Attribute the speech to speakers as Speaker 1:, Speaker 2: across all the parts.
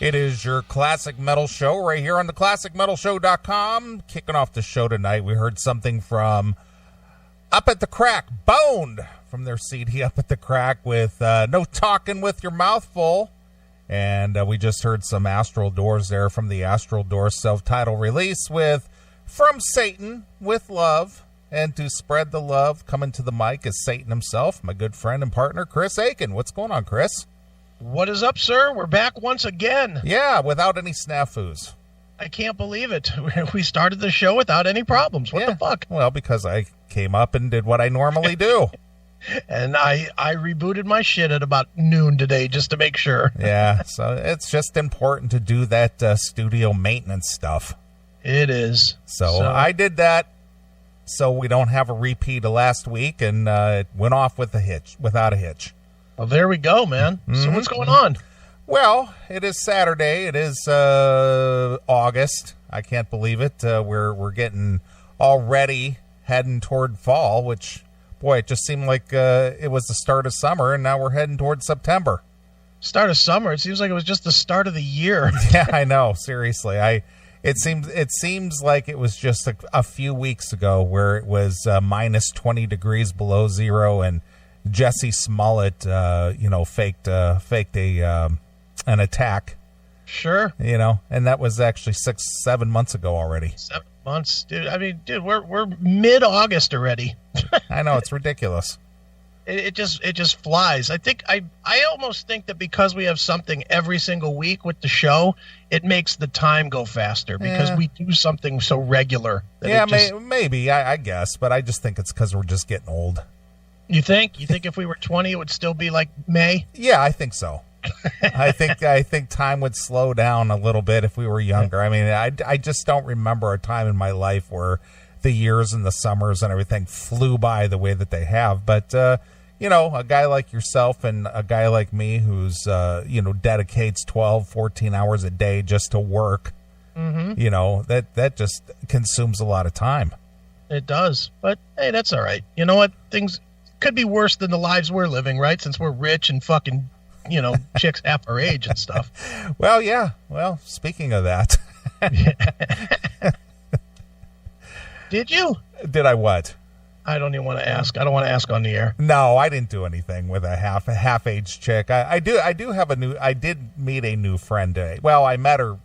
Speaker 1: It is your Classic Metal Show right here on the ClassicMetalShow.com. Kicking off the show tonight, we heard something from Up at the Crack, Boned, from their CD Up at the Crack with No Talking With Your Mouth Full. And we just heard some Astral Doors there from the Astral Doors self-titled release with From Satan with Love. And to spread the love, coming to the mic is Satan himself, my good friend and partner, Chris Aiken. What's going on, Chris?
Speaker 2: What is up, sir? We're back once again.
Speaker 1: Yeah, without any snafus.
Speaker 2: I can't believe it. We started the show without any problems. What the fuck?
Speaker 1: Well, because I came up and did what I normally do.
Speaker 2: And I rebooted my shit at about noon today just to make sure.
Speaker 1: Yeah, so it's just important to do that studio maintenance stuff.
Speaker 2: It is.
Speaker 1: So I did that so we don't have a repeat of last week, and it went off without a hitch.
Speaker 2: Well, there we go, man. So what's going on?
Speaker 1: Well, it is Saturday. It is August. I can't believe it. We're getting already heading toward fall, which, boy, it just seemed like it was the start of summer, and now we're heading toward September.
Speaker 2: Start of summer? It seems like it was just the start of the year.
Speaker 1: Yeah, I know. Seriously, It seems like it was just a few weeks ago where it was minus 20 degrees below zero, and Jesse Smollett, faked an attack.
Speaker 2: Sure.
Speaker 1: And that was actually 7 months ago already.
Speaker 2: 7 months, dude. I mean, dude, we're mid-August already.
Speaker 1: I know, it's ridiculous.
Speaker 2: It just flies. I almost think that because we have something every single week with the show, it makes the time go faster because we do something so regular.
Speaker 1: Maybe, I guess, but I just think it's because we're just getting old.
Speaker 2: You think? You think if we were 20, it would still be like May?
Speaker 1: Yeah, I think so. I think time would slow down a little bit if we were younger. I mean, I just don't remember a time in my life where the years and the summers and everything flew by the way that they have. But, a guy like yourself and a guy like me who's, dedicates 12, 14 hours a day just to work, that just consumes a lot of time.
Speaker 2: It does. But, hey, that's all right. You know what? Things could be worse than the lives we're living, right? Since we're rich and fucking, chicks half our age and stuff.
Speaker 1: Well, yeah. Well, speaking of that.
Speaker 2: Did you?
Speaker 1: Did I what?
Speaker 2: I don't even want to ask. I don't want to ask on the air.
Speaker 1: No, I didn't do anything with a half-age chick. I did meet a new friend today. Well, I met her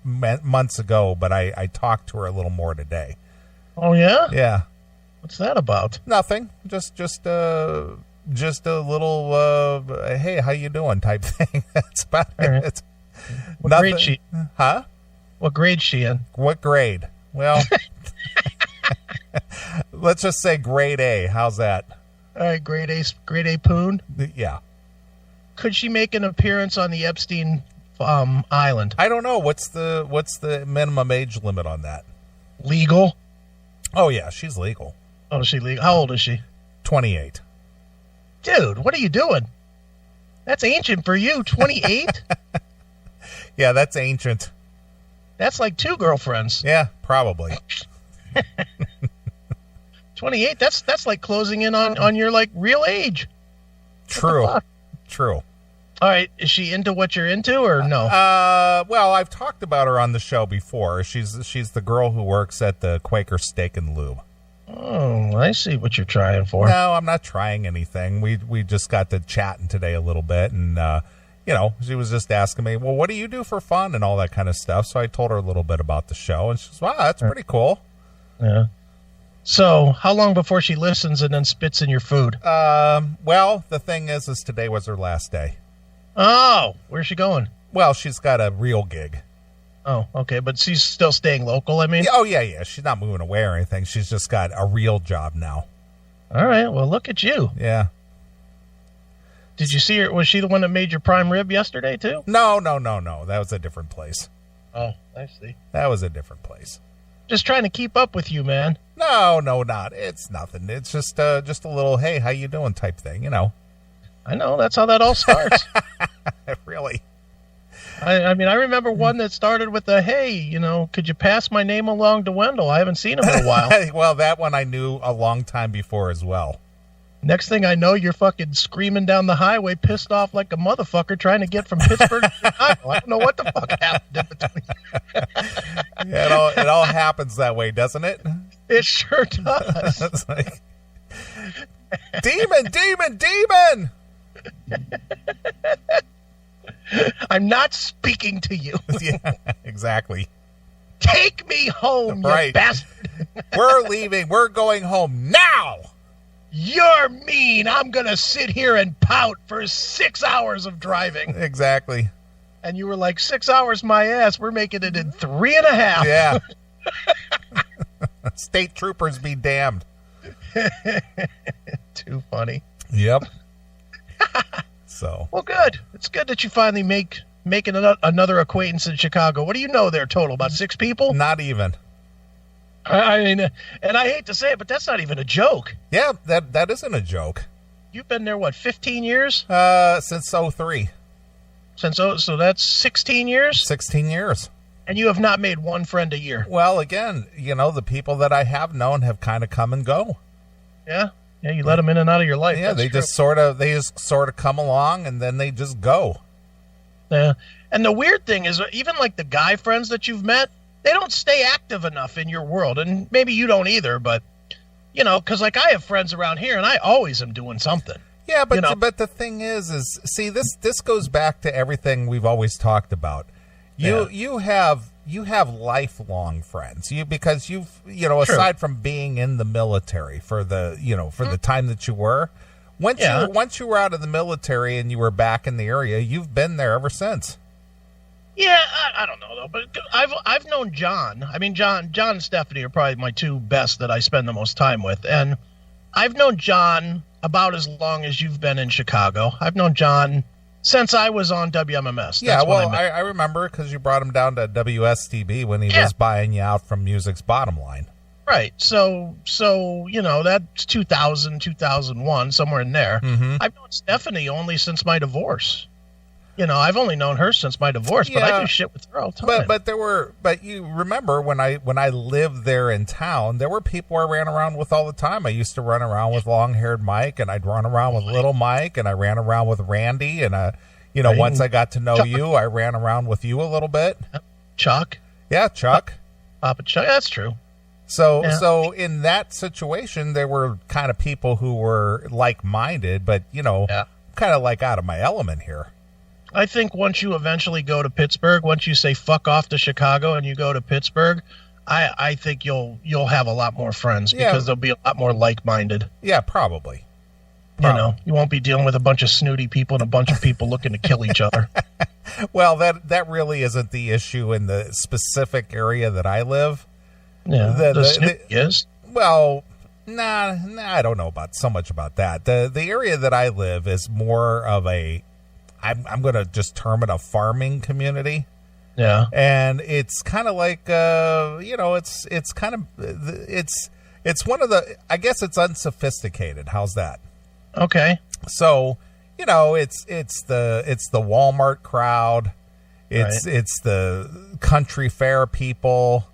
Speaker 1: months ago, but I talked to her a little more today.
Speaker 2: Oh, yeah?
Speaker 1: Yeah.
Speaker 2: What's that about?
Speaker 1: Nothing. Just a little, hey, how you doing type thing. That's about
Speaker 2: right.
Speaker 1: it.
Speaker 2: What grade is she?
Speaker 1: Huh?
Speaker 2: What grade is she in?
Speaker 1: What grade? Well, let's just say grade A. How's that?
Speaker 2: All right, grade A poon?
Speaker 1: Yeah.
Speaker 2: Could she make an appearance on the Epstein Island?
Speaker 1: I don't know. What's the minimum age limit on that?
Speaker 2: Legal?
Speaker 1: Oh, yeah, she's legal.
Speaker 2: Oh, is she legal? How old is she?
Speaker 1: 28.
Speaker 2: Dude, what are you doing? That's ancient for you, 28?
Speaker 1: Yeah, that's ancient.
Speaker 2: That's like 2 girlfriends.
Speaker 1: Yeah, probably.
Speaker 2: 28, that's like closing in on your like real age.
Speaker 1: True. All
Speaker 2: right, is she into what you're into or no?
Speaker 1: Well, I've talked about her on the show before. She's the girl who works at the Quaker Steak and Lube.
Speaker 2: Oh, I see what you're trying for.
Speaker 1: No, I'm not trying anything. We just got to chatting today a little bit, and she was just asking me, well, what do you do for fun and all that kind of stuff. So I told her a little bit about the show, and she says, wow, that's pretty cool.
Speaker 2: Yeah. So how long before she listens and then spits in your food?
Speaker 1: Well, the thing is today was her last day.
Speaker 2: Oh, where's she going?
Speaker 1: Well, she's got a real gig.
Speaker 2: Oh, okay, but she's still staying local, I mean?
Speaker 1: Oh, yeah. She's not moving away or anything. She's just got a real job now.
Speaker 2: All right, well, look at you.
Speaker 1: Yeah.
Speaker 2: Did you see her? Was she the one that made your prime rib yesterday, too?
Speaker 1: No. That was a different place.
Speaker 2: Oh, I see.
Speaker 1: That was a different place.
Speaker 2: Just trying to keep up with you, man.
Speaker 1: No, not. It's nothing. It's just a little, hey, how you doing type thing,
Speaker 2: I know. That's how that all starts.
Speaker 1: Really?
Speaker 2: I mean, I remember one that started with a, hey, could you pass my name along to Wendell? I haven't seen him in a while.
Speaker 1: Well, that one I knew a long time before as well.
Speaker 2: Next thing I know, you're fucking screaming down the highway, pissed off like a motherfucker, trying to get from Pittsburgh to Chicago. I don't know what the fuck happened in between.
Speaker 1: Yeah, it all happens that way, doesn't it?
Speaker 2: It sure does.
Speaker 1: It's like, demon!
Speaker 2: I'm not speaking to you.
Speaker 1: Yeah, exactly.
Speaker 2: Take me home,
Speaker 1: Right.
Speaker 2: you bastard.
Speaker 1: We're leaving. We're going home now.
Speaker 2: You're mean. I'm going to sit here and pout for 6 hours of driving.
Speaker 1: Exactly.
Speaker 2: And you were like, 6 hours, my ass. We're making it in 3.5.
Speaker 1: Yeah. State troopers be damned.
Speaker 2: Too funny.
Speaker 1: Yep. So.
Speaker 2: Well, good. It's good that you finally making another acquaintance in Chicago. What do you know there total? About 6 people?
Speaker 1: Not even.
Speaker 2: I mean, and I hate to say it, but that's not even a joke.
Speaker 1: Yeah, that isn't a joke.
Speaker 2: You've been there, what, 15 years?
Speaker 1: Since 03.
Speaker 2: So that's 16 years?
Speaker 1: 16 years.
Speaker 2: And you have not made one friend a year.
Speaker 1: Well, again, the people that I have known have kind of come and go.
Speaker 2: Yeah? Yeah, you let them in and out of your life.
Speaker 1: Yeah, they just sort of come along and then they just go.
Speaker 2: Yeah. And the weird thing is, even like the guy friends that you've met, they don't stay active enough in your world. And maybe you don't either, but, because like I have friends around here and I always am doing something.
Speaker 1: Yeah, but the thing is see, this goes back to everything we've always talked about. You have lifelong friends. Because you've aside from being in the military for the time that you were, once you were out of the military and you were back in the area, you've been there ever since.
Speaker 2: Yeah, I don't know though, but I've known John. I mean, John and Stephanie are probably my two best that I spend the most time with, and I've known John about as long as you've been in Chicago. I've known John since I was on WMMS.
Speaker 1: Yeah, well, I remember because you brought him down to WSTB when he was buying you out from Music's Bottom Line.
Speaker 2: Right. So that's 2000, 2001, somewhere in there.
Speaker 1: Mm-hmm.
Speaker 2: I've known Stephanie only since my divorce. I've only known her since my divorce, but I do shit with her all the time.
Speaker 1: But you remember when I lived there in town, there were people I ran around with all the time. I used to run around with long-haired Mike, and I'd run around with little Mike, and I ran around with Randy, and once I got to know
Speaker 2: Chuck.
Speaker 1: you, I ran around with you a little bit.
Speaker 2: Chuck.
Speaker 1: Yeah, Chuck.
Speaker 2: Papa Chuck. That's true.
Speaker 1: So in that situation, there were kind of people who were like-minded, but kind of like out of my element here.
Speaker 2: I think once you eventually go to Pittsburgh, once you say fuck off to Chicago and you go to Pittsburgh, I think you'll have a lot more friends because they'll be a lot more like-minded.
Speaker 1: Yeah, probably.
Speaker 2: You won't be dealing with a bunch of snooty people and a bunch of people looking to kill each other.
Speaker 1: Well, that really isn't the issue in the specific area that I live.
Speaker 2: Yeah, the snooty is.
Speaker 1: Well, nah, I don't know so much about that. The area that I live is more of I'm going to just term it a farming community.
Speaker 2: Yeah.
Speaker 1: And it's kind of like, it's one of the, I guess it's unsophisticated. How's that?
Speaker 2: Okay.
Speaker 1: So, it's the Walmart crowd. It's the country fair people.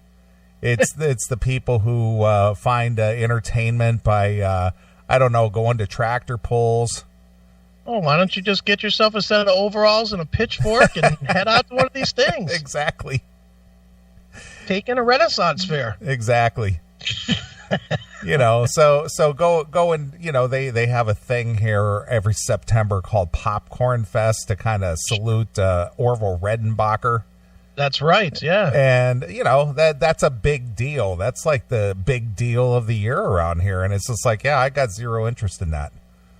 Speaker 1: It's the people who find entertainment by, going to tractor pulls.
Speaker 2: Oh, why don't you just get yourself a set of overalls and a pitchfork and head out to one of these things?
Speaker 1: Exactly.
Speaker 2: Take in a Renaissance fair.
Speaker 1: Exactly. So go and, they have a thing here every September called Popcorn Fest to kind of salute Orville Redenbacher.
Speaker 2: That's right, yeah.
Speaker 1: And, that's a big deal. That's like the big deal of the year around here. And it's just like, I got zero interest in that.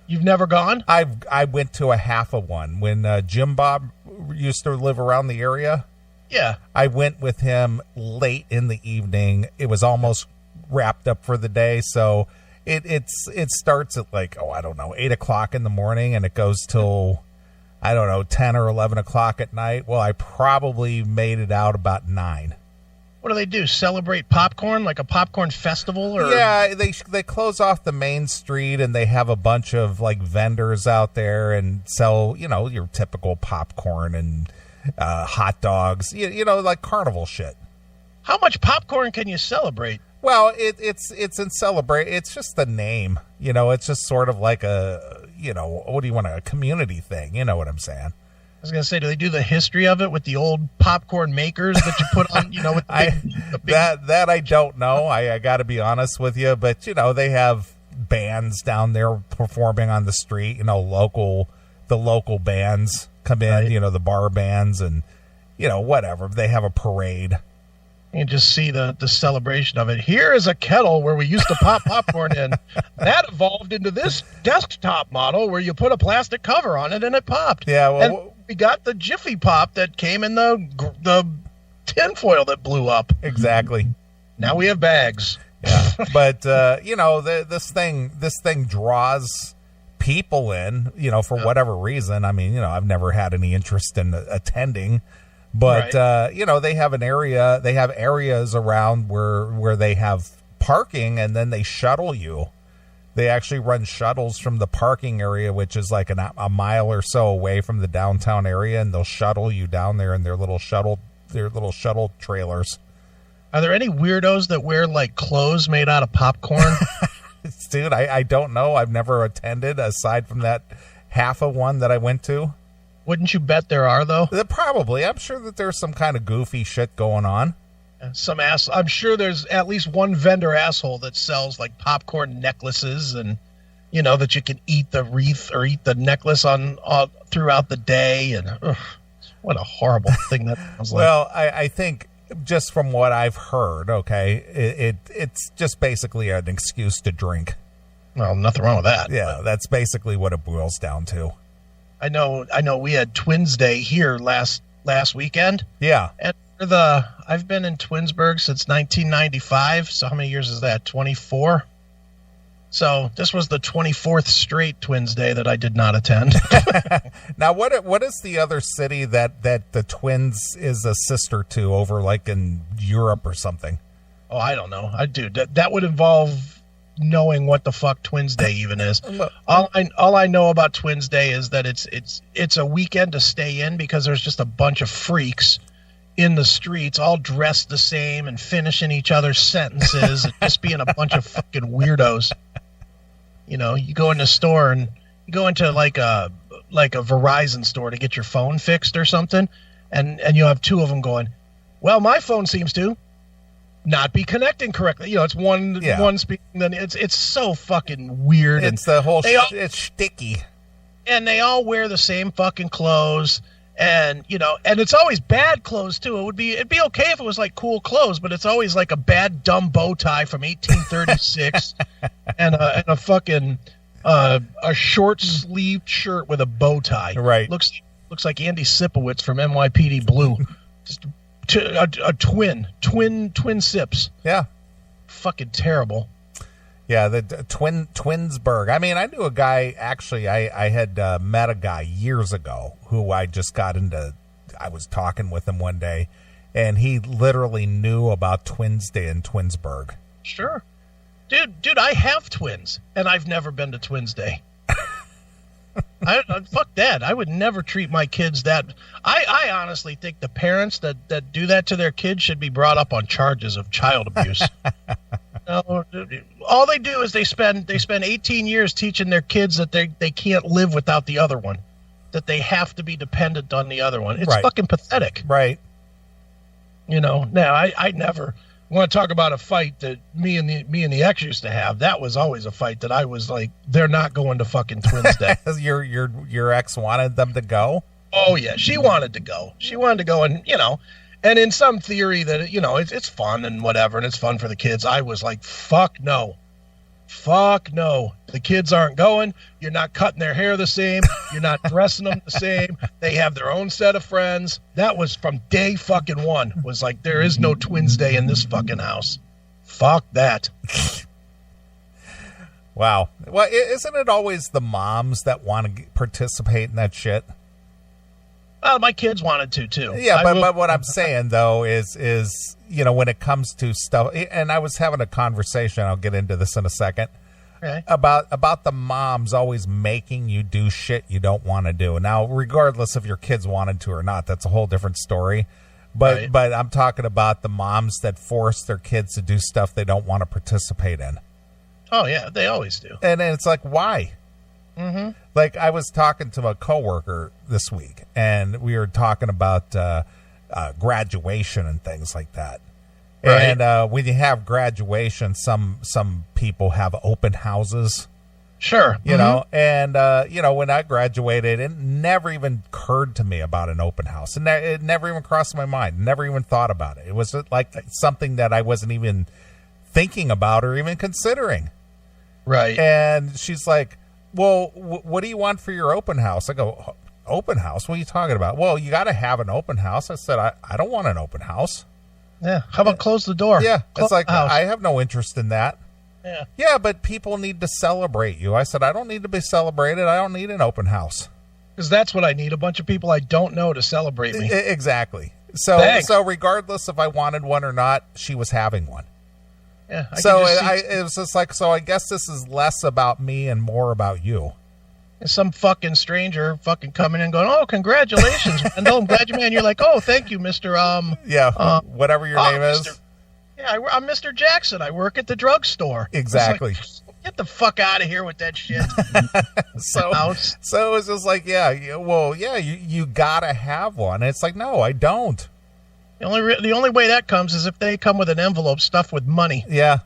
Speaker 2: You've never gone?
Speaker 1: I went to a half of one when Jim Bob used to live around the area.
Speaker 2: Yeah.
Speaker 1: I went with him late in the evening. It was almost wrapped up for the day. So it starts at 8 o'clock in the morning and it goes till, 10 or 11 o'clock at night. Well, I probably made it out about 9.
Speaker 2: What do they do? Celebrate popcorn, like a popcorn festival? Or
Speaker 1: yeah, they close off the main street and they have a bunch of vendors out there and sell your typical popcorn and hot dogs, like carnival shit.
Speaker 2: How much popcorn can you celebrate?
Speaker 1: Well, it's in celebrate. It's just the name, you know. It's just sort of like a, you know, what do you want, a community thing? You know what I'm saying?
Speaker 2: I was gonna say, do they do the history of it with the old popcorn makers that you put on? You know, with the big...
Speaker 1: that I don't know. I got to be honest with you, but you know, they have bands down there performing on the street. You know, the local bands come in. Right. You know, the bar bands, and you know, whatever. They have a parade.
Speaker 2: You can just see the celebration of it. Here is a kettle where we used to pop popcorn in. That evolved into this desktop model where you put a plastic cover on it and it popped.
Speaker 1: Yeah, well,
Speaker 2: and we got the Jiffy Pop that came in the tinfoil that blew up.
Speaker 1: Exactly.
Speaker 2: Now we have bags.
Speaker 1: Yeah, but you know, this thing draws people in. You know, for whatever reason. I mean, you know, I've never had any interest in attending. But, right. You know, they have areas around where they have parking, and then they shuttle you. They actually run shuttles from the parking area, which is like a mile or so away from the downtown area, and they'll shuttle you down there in their little shuttle trailers.
Speaker 2: Are there any weirdos that wear like clothes made out of popcorn?
Speaker 1: Dude, I don't know. I've never attended aside from that half of one that I went to.
Speaker 2: Wouldn't you bet there are, though?
Speaker 1: Probably. I'm sure that there's some kind of goofy shit going on.
Speaker 2: I'm sure there's at least one vendor asshole that sells like popcorn necklaces, and you know that you can eat the wreath or eat the necklace on throughout the day. And what a horrible thing that sounds like.
Speaker 1: Well, I think just from what I've heard, okay, it's just basically an excuse to drink.
Speaker 2: Well, nothing wrong with that.
Speaker 1: Yeah, but that's basically what it boils down to.
Speaker 2: I know. We had Twins Day here last weekend.
Speaker 1: Yeah,
Speaker 2: and I've been in Twinsburg since 1995. So how many years is that? 24. So this was the 24th straight Twins Day that I did not attend.
Speaker 1: Now, what is the other city that the Twins is a sister to over like in Europe or something?
Speaker 2: Oh, I don't know. That would involve knowing what the fuck Twins Day even is. All I know about Twins Day is that it's a weekend to stay in because there's just a bunch of freaks in the streets all dressed the same and finishing each other's sentences and just being a bunch of fucking weirdos. You know, you go in the store and you go into like a Verizon store to get your phone fixed or something, and you have two of them going, well, my phone seems to not be connecting correctly. You know, it's one speaking, then it's so fucking weird.
Speaker 1: It's the whole it's sticky.
Speaker 2: And they all wear the same fucking clothes, and you know, and it's always bad clothes too. It'd be okay if it was like cool clothes, but it's always like a bad dumb bow tie from 1836 and a fucking a short sleeved shirt with a bow tie.
Speaker 1: Right.
Speaker 2: Looks like Andy Sipowicz from NYPD Blue. Just a twin sips.
Speaker 1: Yeah.
Speaker 2: Fucking terrible.
Speaker 1: Yeah, the Twinsburg. I mean, I knew a guy, actually, I had met a guy years ago who I was talking with him one day, and he literally knew about Twins Day in Twinsburg.
Speaker 2: Sure. Dude, I have twins, and I've never been to Twins Day. Fuck that. I would never treat my kids that. I honestly think the parents that do that to their kids should be brought up on charges of child abuse. No, all they do is they spend 18 years teaching their kids that they can't live without the other one, that they have to be dependent on the other one. It's
Speaker 1: right.
Speaker 2: Fucking pathetic.
Speaker 1: Right.
Speaker 2: You know, now I never want to talk about a fight that me and the ex used to have. That was always a fight that I was like, they're not going to fucking Twins Day.
Speaker 1: your ex wanted them to go?
Speaker 2: Oh yeah, she wanted to go. And you know, and in some theory that, you know, it's fun and whatever, and it's fun for the kids. I was like, fuck no. The kids aren't going. You're not cutting their hair the same. You're not dressing them the same. They have their own set of friends. That was from day fucking one. Was like, there is no Twins Day in this fucking house. Fuck that.
Speaker 1: Wow. Well, isn't it always the moms that want to participate in that shit?
Speaker 2: Well, my kids wanted to too.
Speaker 1: Yeah, but what I'm saying though is you know, when it comes to stuff, and I was having a conversation, I'll get into this in a second,
Speaker 2: okay,
Speaker 1: about the moms always making you do shit you don't want to do. Now, regardless if your kids wanted to or not, that's a whole different story. But I'm talking about the moms that force their kids to do stuff they don't want to participate in.
Speaker 2: Oh, yeah, they always do.
Speaker 1: And it's like, why?
Speaker 2: Mm-hmm.
Speaker 1: Like, I was talking to a coworker this week, and we were talking about graduation and things like that. Right. And when you have graduation, some people have open houses.
Speaker 2: Sure.
Speaker 1: You know, and, when I graduated, it never even occurred to me about an open house. And it never even crossed my mind. Never even thought about it. It was like something that I wasn't even thinking about or even considering.
Speaker 2: Right.
Speaker 1: And she's like, well, what do you want for your open house? I go, open house? What are you talking about? Well, you got to have an open house. I said, I don't want an open house.
Speaker 2: Yeah. How about close the door?
Speaker 1: Yeah.
Speaker 2: Close
Speaker 1: it's like, I have no interest in that.
Speaker 2: Yeah.
Speaker 1: Yeah, but people need to celebrate you. I said, I don't need to be celebrated. I don't need an open house.
Speaker 2: Because that's what I need. A bunch of people I don't know to celebrate me.
Speaker 1: Exactly. So regardless if I wanted one or not, she was having one.
Speaker 2: Yeah.
Speaker 1: It was just like, so I guess this is less about me and more about you.
Speaker 2: Some fucking stranger fucking coming in going, oh, congratulations. And I'm glad you, man. You're like, oh, thank you, Mr.
Speaker 1: Whatever your name is.
Speaker 2: Yeah, I'm Mr. Jackson. I work at the drugstore.
Speaker 1: Exactly.
Speaker 2: Like, get the fuck out of here with that shit.
Speaker 1: So it's just like, you gotta have one. And it's like, no, I don't.
Speaker 2: The only way that comes is if they come with an envelope stuffed with money.
Speaker 1: Yeah.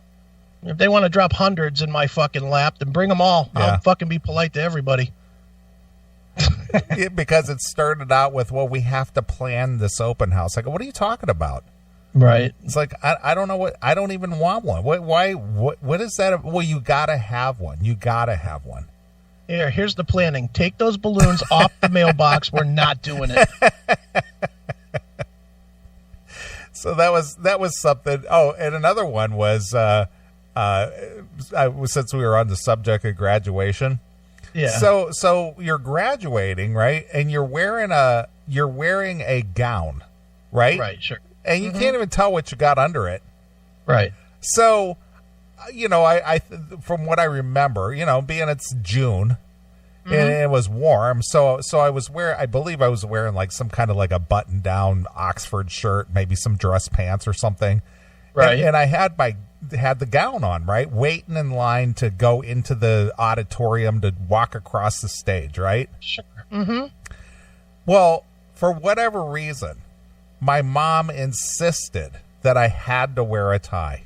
Speaker 2: If they want to drop hundreds in my fucking lap, then bring them all.
Speaker 1: Yeah.
Speaker 2: I'll fucking be polite to everybody.
Speaker 1: Because it started out with, well, we have to plan this open house. I go, what are you talking about?
Speaker 2: Right.
Speaker 1: It's like, I don't know I don't even want one. What is that? Well, you got to have one. You got to have one.
Speaker 2: Here's the planning. Take those balloons off the mailbox. We're not doing it.
Speaker 1: So that was something. Oh, and another one was, since we were on the subject of graduation.
Speaker 2: Yeah.
Speaker 1: So you're graduating, right? And you're wearing a gown, right?
Speaker 2: Right. Sure.
Speaker 1: And you can't even tell what you got under it.
Speaker 2: Right.
Speaker 1: So, I from what I remember, being it's June and it was warm, so I believe I was wearing like some kind of like a button down Oxford shirt, maybe some dress pants or something.
Speaker 2: Right.
Speaker 1: And I had the gown on, right? Waiting in line to go into the auditorium to walk across the stage, right?
Speaker 2: Sure. Mm-hmm.
Speaker 1: Well, for whatever reason, my mom insisted that I had to wear a tie.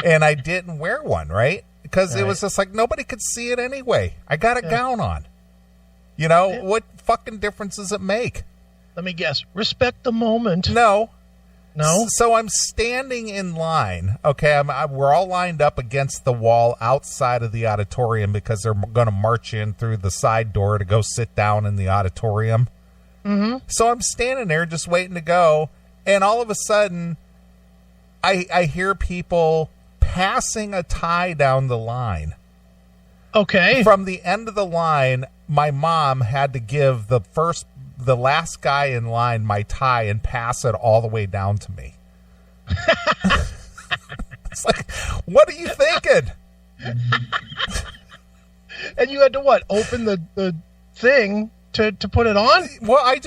Speaker 1: And I didn't wear one, right? Because it was just like, nobody could see it anyway. I got a gown on. What fucking difference does it make?
Speaker 2: Let me guess. Respect the moment.
Speaker 1: No.
Speaker 2: No?
Speaker 1: So I'm standing in line. Okay, we're all lined up against the wall outside of the auditorium because they're going to march in through the side door to go sit down in the auditorium.
Speaker 2: Mm-hmm.
Speaker 1: So I'm standing there just waiting to go, and all of a sudden, I hear people passing a tie down the line.
Speaker 2: Okay.
Speaker 1: From the end of the line, my mom had to give the last guy in line my tie and pass it all the way down to me. It's like, what are you thinking?
Speaker 2: And you had to what? Open the thing to put it on?
Speaker 1: Well, I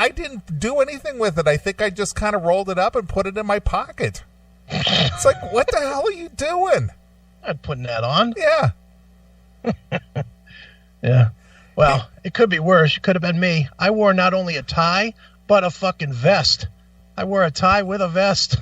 Speaker 1: didn't do anything with it. I think I just kind of rolled it up and put it in my pocket. It's like, what the hell are you doing?
Speaker 2: I'm putting that on.
Speaker 1: Yeah.
Speaker 2: Yeah. Well, it could be worse. It could have been me. I wore not only a tie, but a fucking vest. I wore a tie with a vest.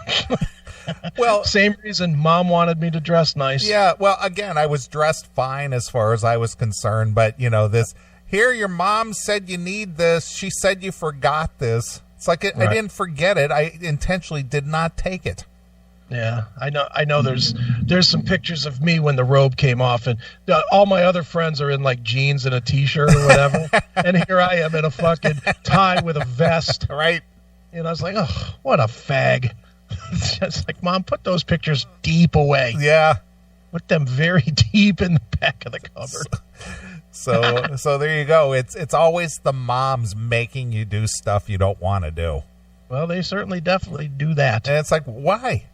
Speaker 2: Well, same reason Mom wanted me to dress nice.
Speaker 1: Yeah. Well, again, I was dressed fine as far as I was concerned, but this here, your mom said you need this. She said you forgot this. It's like, I didn't forget it. I intentionally did not take it.
Speaker 2: Yeah, I know. There's some pictures of me when the robe came off, and all my other friends are in like jeans and a t-shirt or whatever, and here I am in a fucking tie with a vest.
Speaker 1: Right.
Speaker 2: And I was like, oh, what a fag. It's just like, Mom, put those pictures deep away.
Speaker 1: Yeah.
Speaker 2: Put them very deep in the back of the cupboard.
Speaker 1: So there you go. It's always the moms making you do stuff you don't want to do.
Speaker 2: Well, they certainly definitely do that.
Speaker 1: And it's like, why?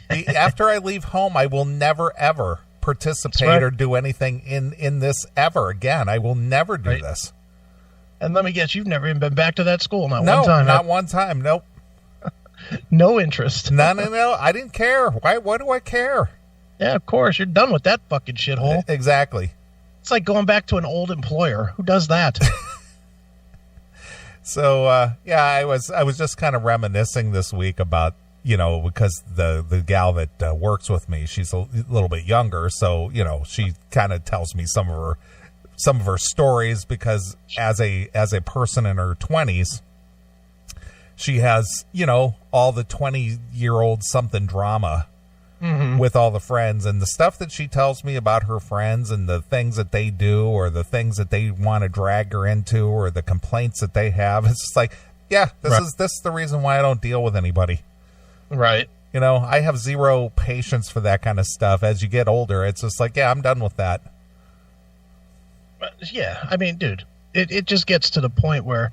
Speaker 1: After I leave home, I will never, ever participate or do anything in this ever again. I will never do this.
Speaker 2: And let me guess, you've never even been back to that school,
Speaker 1: No,
Speaker 2: one time.
Speaker 1: not one time. Nope.
Speaker 2: No interest.
Speaker 1: No. I didn't care. Why do I care?
Speaker 2: Yeah, of course. You're done with that fucking shithole.
Speaker 1: Exactly.
Speaker 2: It's like going back to an old employer. Who does that?
Speaker 1: So, I was just kind of reminiscing this week about, because the gal that works with me, she's a little bit younger. So, she kind of tells me some of her stories because as a person in her 20s, she has, all the 20-year-old something drama with all the friends, and the stuff that she tells me about her friends and the things that they do or the things that they want to drag her into or the complaints that they have. It's just like, this is the reason why I don't deal with anybody.
Speaker 2: Right.
Speaker 1: I have zero patience for that kind of stuff. As you get older, it's just like, I'm done with that.
Speaker 2: Yeah. I mean, dude, it just gets to the point where,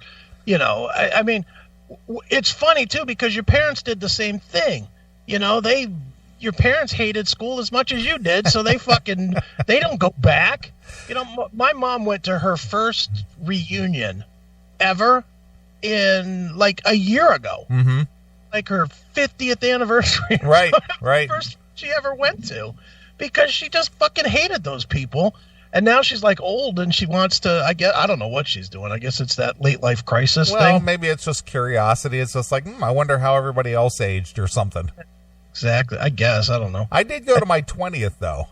Speaker 2: I mean, it's funny too, because your parents did the same thing. Your parents hated school as much as you did, so they they don't go back. My mom went to her first reunion ever in like a year ago, like her 50th anniversary.
Speaker 1: Right.
Speaker 2: First she ever went to, because she just fucking hated those people. And now she's like old and she wants to, I don't know what she's doing. I guess it's that late life crisis thing.
Speaker 1: Well, maybe it's just curiosity. It's just like, I wonder how everybody else aged or something.
Speaker 2: Exactly. I guess. I don't know.
Speaker 1: I did go to my 20th, though.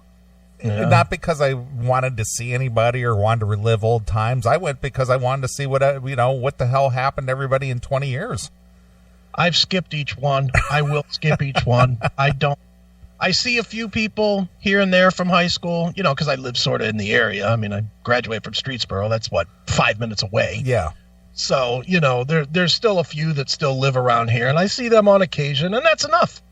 Speaker 1: Yeah. Not because I wanted to see anybody or wanted to relive old times. I went because I wanted to see what the hell happened to everybody in 20 years.
Speaker 2: I've skipped each one. I will skip each one. I see a few people here and there from high school, because I live sort of in the area. I mean, I graduated from Streetsboro. That's 5 minutes away.
Speaker 1: Yeah.
Speaker 2: So, there's still a few that still live around here, and I see them on occasion, and that's enough.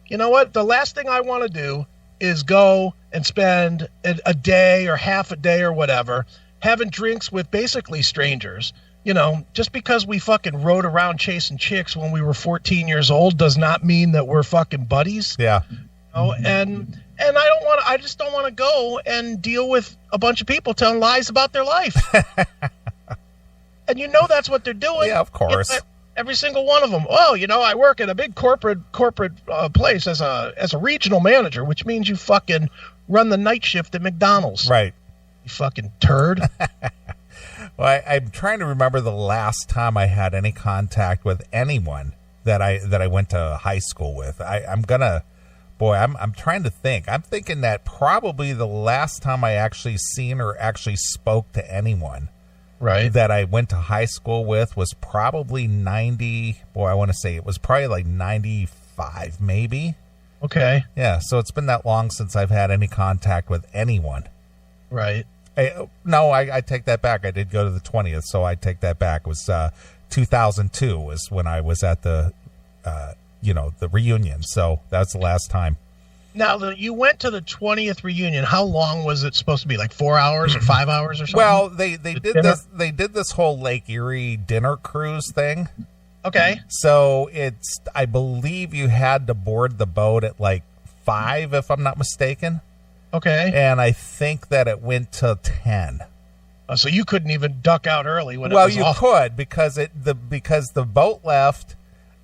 Speaker 2: You know what? The last thing I want to do is go and spend a day or half a day or whatever having drinks with basically strangers. Just because we fucking rode around chasing chicks when we were 14 years old does not mean that we're fucking buddies.
Speaker 1: Yeah.
Speaker 2: And I just don't want to go and deal with a bunch of people telling lies about their life. And that's what they're doing.
Speaker 1: Yeah, of course.
Speaker 2: Every single one of them. Oh, I work at a big corporate place as a regional manager, which means you fucking run the night shift at McDonald's.
Speaker 1: Right.
Speaker 2: You fucking turd.
Speaker 1: Well, I'm trying to remember the last time I had any contact with anyone that I went to high school with. I'm trying to think. I'm thinking that probably the last time I actually seen or actually spoke to anyone that I went to high school with was probably 90. I want to say it was probably like 95, maybe.
Speaker 2: Okay.
Speaker 1: Yeah, so it's been that long since I've had any contact with anyone.
Speaker 2: Right.
Speaker 1: I take that back. I did go to the 20th, so I take that back. It was 2002 was when I was at the the reunion. So that's the last time.
Speaker 2: Now, you went to the 20th reunion. How long was it supposed to be? Like 4 hours or 5 hours or something?
Speaker 1: Well, they did this whole Lake Erie dinner cruise thing.
Speaker 2: Okay.
Speaker 1: So I believe you had to board the boat at like 5, if I'm not mistaken.
Speaker 2: Okay.
Speaker 1: And I think that it went to 10.
Speaker 2: So you couldn't even duck out early when it was off.
Speaker 1: Well, you could because the boat left.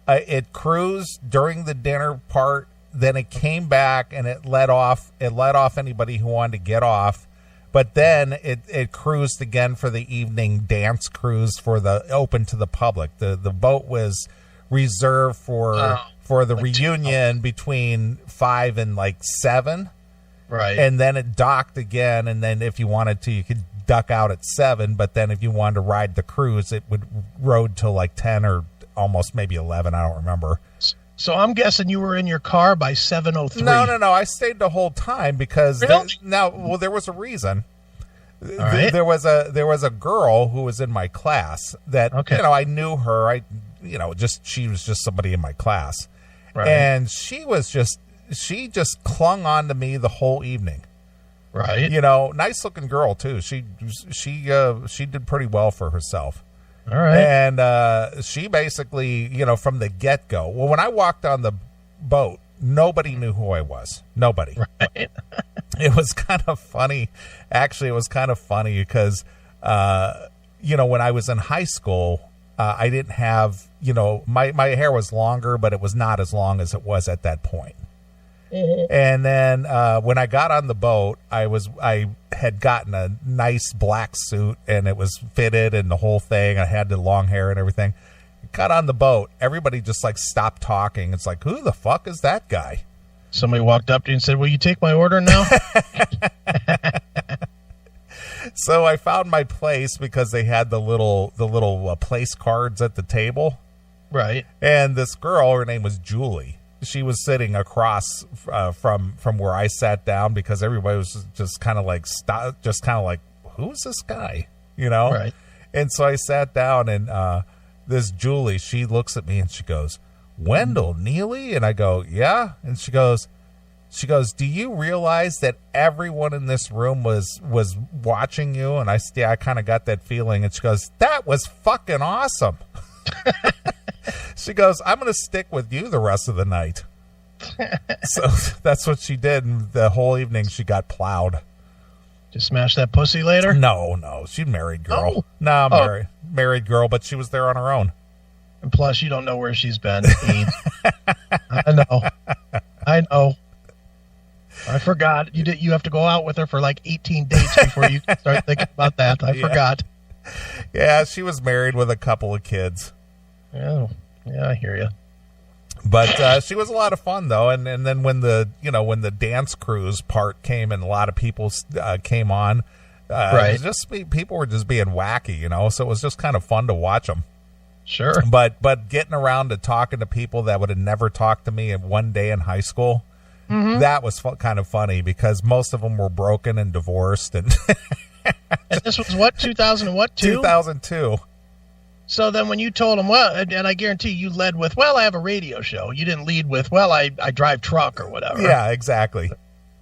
Speaker 1: It cruised during the dinner part. Then it came back and it let off anybody who wanted to get off. But then it cruised again for the evening dance cruise for the open to the public. The boat was reserved for the reunion between 5 and like 7.
Speaker 2: Right.
Speaker 1: And then it docked again, and then if you wanted to, you could duck out at 7, but then if you wanted to ride the cruise, it would rode till like 10 or almost maybe 11, I don't remember.
Speaker 2: So I'm guessing you were in your car by 7:03.
Speaker 1: No, I stayed the whole time because
Speaker 2: really?
Speaker 1: There was a reason.
Speaker 2: Right.
Speaker 1: There was a girl who was in my class that I knew her. She was just somebody in my class. Right. And she just clung on to me the whole evening.
Speaker 2: Right.
Speaker 1: Nice looking girl too. She did pretty well for herself.
Speaker 2: All right.
Speaker 1: And she basically, from the get-go. Well, when I walked on the boat, nobody knew who I was. Nobody.
Speaker 2: Right.
Speaker 1: It was kind of funny. Actually, it was kind of funny because, when I was in high school, I didn't have, my hair was longer, but it was not as long as it was at that point. Mm-hmm. And then when I got on the boat, I had gotten a nice black suit, and it was fitted and the whole thing. I had the long hair and everything. Got on the boat. Everybody just like stopped talking. It's like, who the fuck is that guy?
Speaker 2: Somebody walked up to you and said, "Will you take my order now?"
Speaker 1: So I found my place because they had the little place cards at the table.
Speaker 2: Right.
Speaker 1: And this girl, her name was Julie. She was sitting across from where I sat down, because everybody was just kind of like, who's this guy?
Speaker 2: Right.
Speaker 1: And so I sat down, and this Julie, she looks at me and she goes, "Wendell Neeley?" And I go, "Yeah." And she goes, "Do you realize that everyone in this room was watching you?" And I kind of got that feeling. And she goes, "That was fucking awesome." She goes, "I'm going to stick with you the rest of the night." So that's what she did. And the whole evening she got plowed.
Speaker 2: Just smash that pussy later?
Speaker 1: No. She's a married girl.
Speaker 2: Oh.
Speaker 1: No, married girl, but she was there on her own.
Speaker 2: And plus, you don't know where she's been. I know. I forgot. You have to go out with her for like 18 dates before you start thinking about that. I forgot.
Speaker 1: Yeah, she was married with a couple of kids.
Speaker 2: Yeah, I hear you.
Speaker 1: But she was a lot of fun, though. And then when the dance cruise part came and a lot of people came on,
Speaker 2: right.
Speaker 1: People were just being wacky, so it was just kind of fun to watch them.
Speaker 2: Sure.
Speaker 1: But getting around to talking to people that would have never talked to me in one day in high school, mm-hmm. That was kind of funny, because most of them were broken and divorced. And
Speaker 2: this was what, 2000 and what,
Speaker 1: 2002.
Speaker 2: So then when you told them, well, and I guarantee you led with, well, I have a radio show. You didn't lead with, well, I drive truck or whatever.
Speaker 1: Yeah, exactly.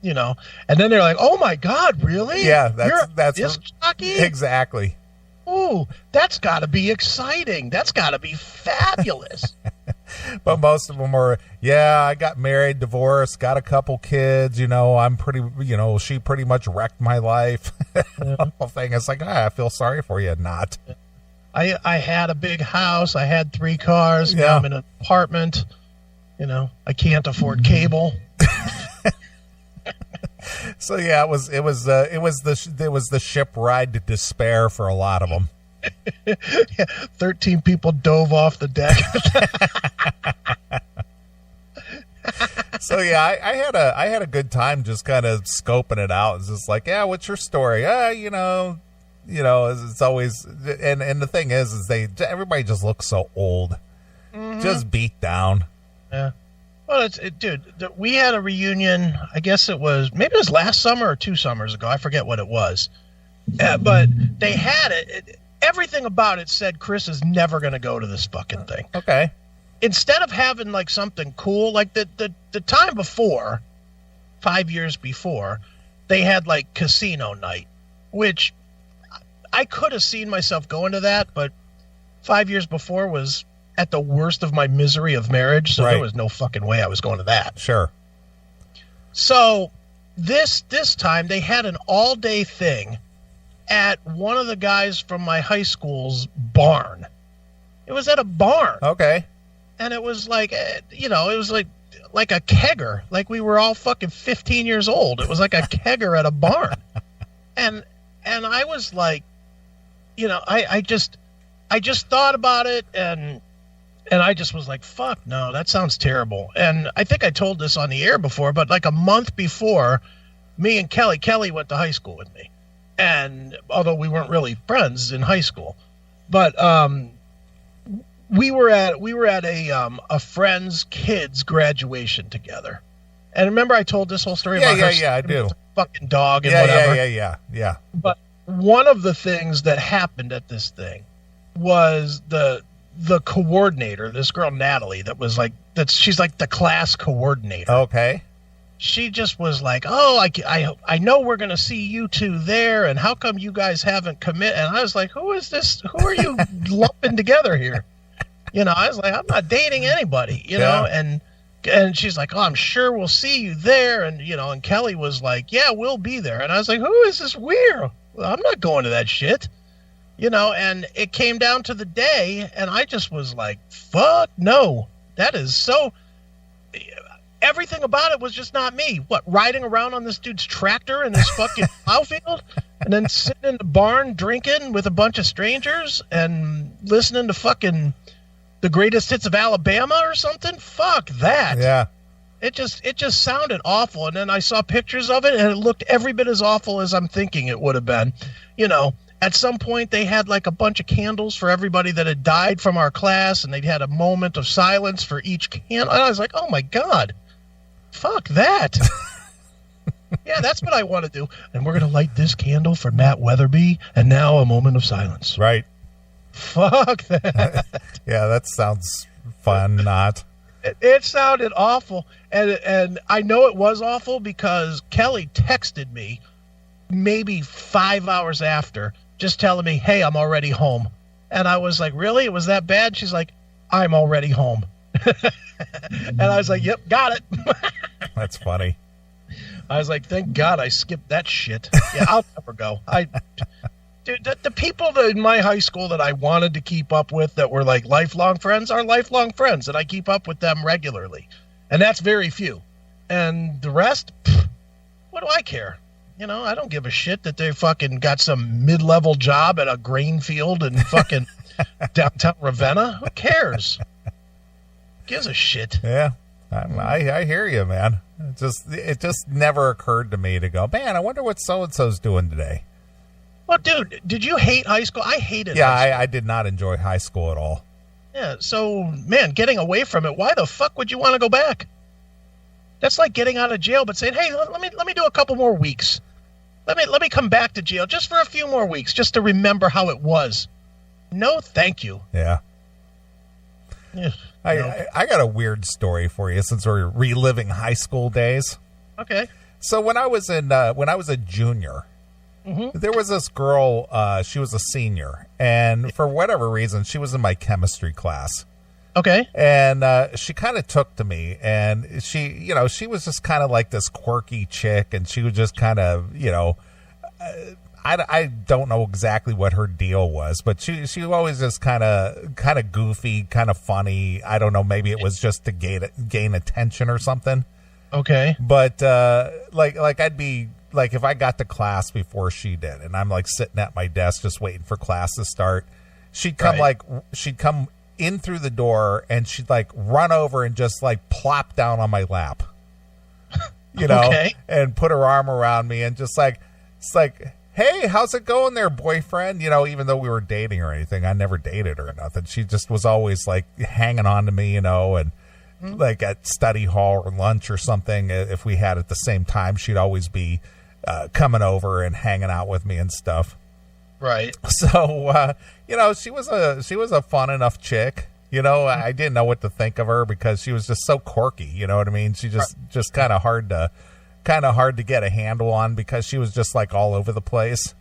Speaker 2: And then they're like, "Oh my God, really?
Speaker 1: Yeah,
Speaker 2: that's disc jockey?"
Speaker 1: Exactly.
Speaker 2: Ooh, that's got to be exciting. That's got to be fabulous.
Speaker 1: But most of them were, yeah, I got married, divorced, got a couple kids, I'm pretty, she pretty much wrecked my life. Yeah. The whole thing. It's like, I feel sorry for you. Not.
Speaker 2: I had a big house. I had 3 cars.
Speaker 1: Yeah.
Speaker 2: Now I'm in an apartment. I can't afford cable.
Speaker 1: So yeah, it was the ship ride to despair for a lot of them.
Speaker 2: Yeah, 13 people dove off the deck.
Speaker 1: So yeah, I had a good time just kind of scoping it out. It's just like, yeah, what's your story? It's always, and the thing is everybody just looks so old, mm-hmm. Just beat down.
Speaker 2: Yeah. Well, dude, we had a reunion. I guess maybe it was last summer or 2 summers ago. I forget what it was. But they had it. Everything about it said Chris is never going to go to this fucking thing.
Speaker 1: Okay.
Speaker 2: Instead of having like something cool, like the time before, 5 years before, they had like casino night, which I could have seen myself going to that, but 5 years before was at the worst of my misery of marriage, so There was no fucking way I was going to that.
Speaker 1: Sure.
Speaker 2: So this time they had an all-day thing at one of the guys from my high school's barn. It was at a barn.
Speaker 1: Okay.
Speaker 2: And it was like, it was like a kegger. Like we were all fucking 15 years old. It was like a kegger at a barn. And I was like, I just thought about it, and I just was like, fuck no, that sounds terrible. And I think I told this on the air before, but like a month before, me and Kelly went to high school with me. And although we weren't really friends in high school, but we were at a friend's kid's graduation together. And remember I told this whole story about her?
Speaker 1: Yeah, I do.
Speaker 2: Fucking dog and whatever.
Speaker 1: Yeah.
Speaker 2: But one of the things that happened at this thing was the coordinator, this girl Natalie, she's like the class coordinator.
Speaker 1: Okay.
Speaker 2: She just was like, "Oh, I know we're going to see you two there, and how come you guys haven't committed?" And I was like, "Who is this? Who are you lumping together here?" I was like, "I'm not dating anybody," know, and she's like, "Oh, I'm sure we'll see you there." And, and Kelly was like, "Yeah, we'll be there." And I was like, "Who is this weird? Well, I'm not going to that shit." And it came down to the day, and I just was like, fuck no. That is so... Everything about it was just not me. What, riding around on this dude's tractor in his fucking plow field? And then sitting in the barn drinking with a bunch of strangers and listening to fucking the greatest hits of Alabama or something? Fuck that.
Speaker 1: Yeah.
Speaker 2: It just sounded awful. And then I saw pictures of it, and it looked every bit as awful as I'm thinking it would have been. At some point, they had like a bunch of candles for everybody that had died from our class, and they had a moment of silence for each candle. And I was like, oh my God, fuck that. Yeah, that's what I want to do. And we're going to light this candle for Matt Weatherby, and now a moment of silence.
Speaker 1: Right.
Speaker 2: Fuck that.
Speaker 1: Yeah, that sounds fun, not.
Speaker 2: It sounded awful. And I know it was awful because Kelly texted me maybe 5 hours after, just telling me, hey, I'm already home. And I was like, really? It was that bad? She's like, I'm already home. And I was like, yep, got it.
Speaker 1: That's funny.
Speaker 2: I was like, thank God I skipped that shit. Yeah, I'll never go. Dude, the people in my high school that I wanted to keep up with that were like lifelong friends are lifelong friends, and I keep up with them regularly. And that's very few. And the rest, what do I care? I don't give a shit that they fucking got some mid-level job at a grain field in fucking downtown Ravenna. Who cares? Gives a shit.
Speaker 1: Yeah, I hear you, man. It just never occurred to me to go, man, I wonder what so-and-so's doing today.
Speaker 2: Well, dude, did you hate high school? I hated
Speaker 1: high
Speaker 2: school.
Speaker 1: Yeah, I did not enjoy high school at all.
Speaker 2: Yeah, so, man, getting away from it, why the fuck would you want to go back? That's like getting out of jail but saying, hey, let me do a couple more weeks. Let me come back to jail just for a few more weeks, just to remember how it was. No, thank you.
Speaker 1: Yeah.
Speaker 2: Yeah.
Speaker 1: I got a weird story for you since we're reliving high school days.
Speaker 2: Okay.
Speaker 1: So when I was a junior, there was this girl. She was a senior, and for whatever reason, she was in my chemistry class.
Speaker 2: Okay.
Speaker 1: And she kind of took to me, and she was just kind of like this quirky chick, and she was just kind of, I don't know exactly what her deal was, but she always just kind of goofy, kind of funny. I don't know, maybe it was just to gain attention or something. Okay. But like I'd be like, if I got to class before she did, and I'm like sitting at my desk just waiting for class to start, she'd come in through the door, and she'd like run over and just like plop down on my lap, and put her arm around me and just like, it's like, hey, how's it going there, boyfriend? Even though we were dating or anything, I never dated her or nothing. She just was always like hanging on to me, and like at study hall or lunch or something, if we had at the same time, she'd always be coming over and hanging out with me and stuff. Right. So, she was a fun enough chick. I didn't know what to think of her because she was just so quirky. You know what I mean? She just kind of hard to get a handle on because she was just like all over the place.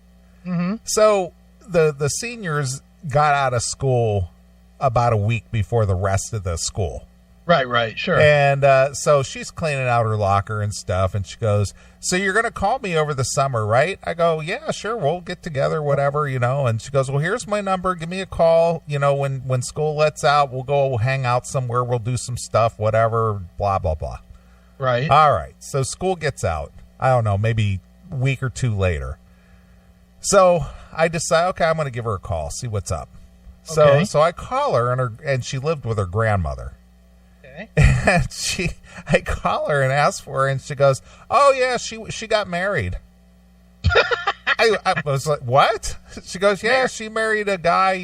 Speaker 1: Mm-hmm. So the seniors got out of school about a week before the rest of the school. Right, sure. And so she's cleaning out her locker and stuff, and she goes, so you're going to call me over the summer, right? I go, yeah, sure, we'll get together, whatever, and she goes, well, here's my number, give me a call, when school lets out, we'll go hang out somewhere, we'll do some stuff, whatever, blah, blah, blah. Right. All right, so school gets out, I don't know, maybe a week or two later. So I decide, okay, I'm going to give her a call, see what's up. Okay. So I call her, and she lived with her grandmother. And I call her and ask for her, and she goes, oh yeah, she got married. I was like, what? She goes, yeah, she married a guy,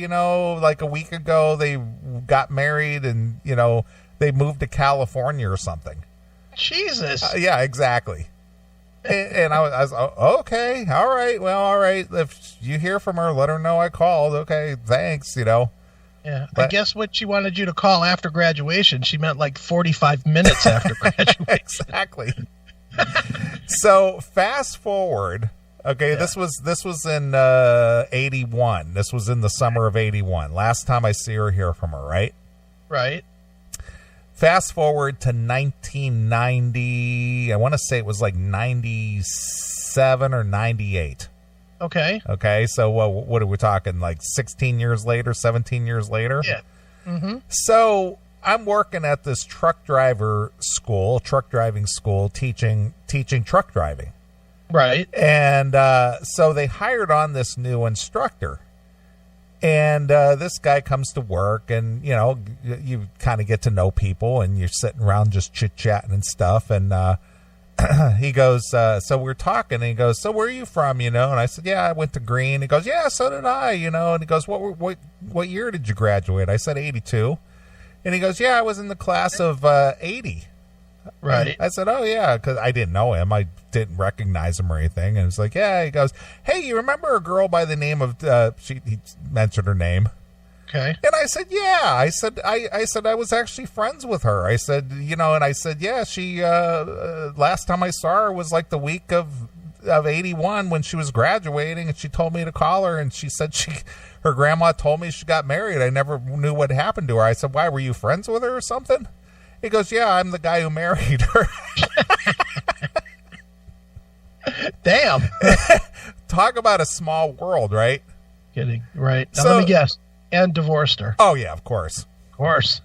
Speaker 1: like a week ago. They got married, and they moved to California or something. Jesus. Yeah, exactly. And I was oh, okay, all right, well, all right, if you hear from her, let her know I called. Okay, thanks. Yeah, but I guess what she wanted you to call after graduation, she meant like 45 minutes after graduation. Exactly. So fast forward. Okay, yeah. This was in 81. This was in the summer of 81. Last time I see or hear from her, right? Right. Fast forward to 1990. I want to say it was like 97 or 98.
Speaker 2: Okay.
Speaker 1: Okay, so what are we talking, like 16 years later, 17 years later?
Speaker 2: Yeah. Mm-hmm.
Speaker 1: So I'm working at this truck driving school, teaching truck driving.
Speaker 2: Right.
Speaker 1: And so they hired on this new instructor. And this guy comes to work, and, you know, you kind of get to know people, and you're sitting around just chit-chatting and stuff. And he goes, so we're talking, and he goes, so where are you from, you know? And I said, yeah, I went to Green. He goes, yeah, so did I, you know? And he goes, what year did you graduate? I said, 82. And he goes, yeah, I was in the class of 80.
Speaker 2: Right.
Speaker 1: I said, oh, yeah, because I didn't know him. I didn't recognize him or anything. And it's like, yeah. He goes, hey, you remember a girl by the name of, he mentioned her name.
Speaker 2: Okay.
Speaker 1: And I said, yeah. I said I was actually friends with her. I said, you know, and I said, yeah, she, last time I saw her was like the week of 81 when she was graduating, and she told me to call her, and she said her grandma told me she got married. I never knew what happened to her. I said, why, were you friends with her or something? He goes, yeah, I'm the guy who married her.
Speaker 2: Damn.
Speaker 1: Talk about a small world, right?
Speaker 2: Kidding. Right. Now
Speaker 1: So-
Speaker 2: let me guess. And divorced her.
Speaker 1: Oh, yeah, of course.
Speaker 2: Of course.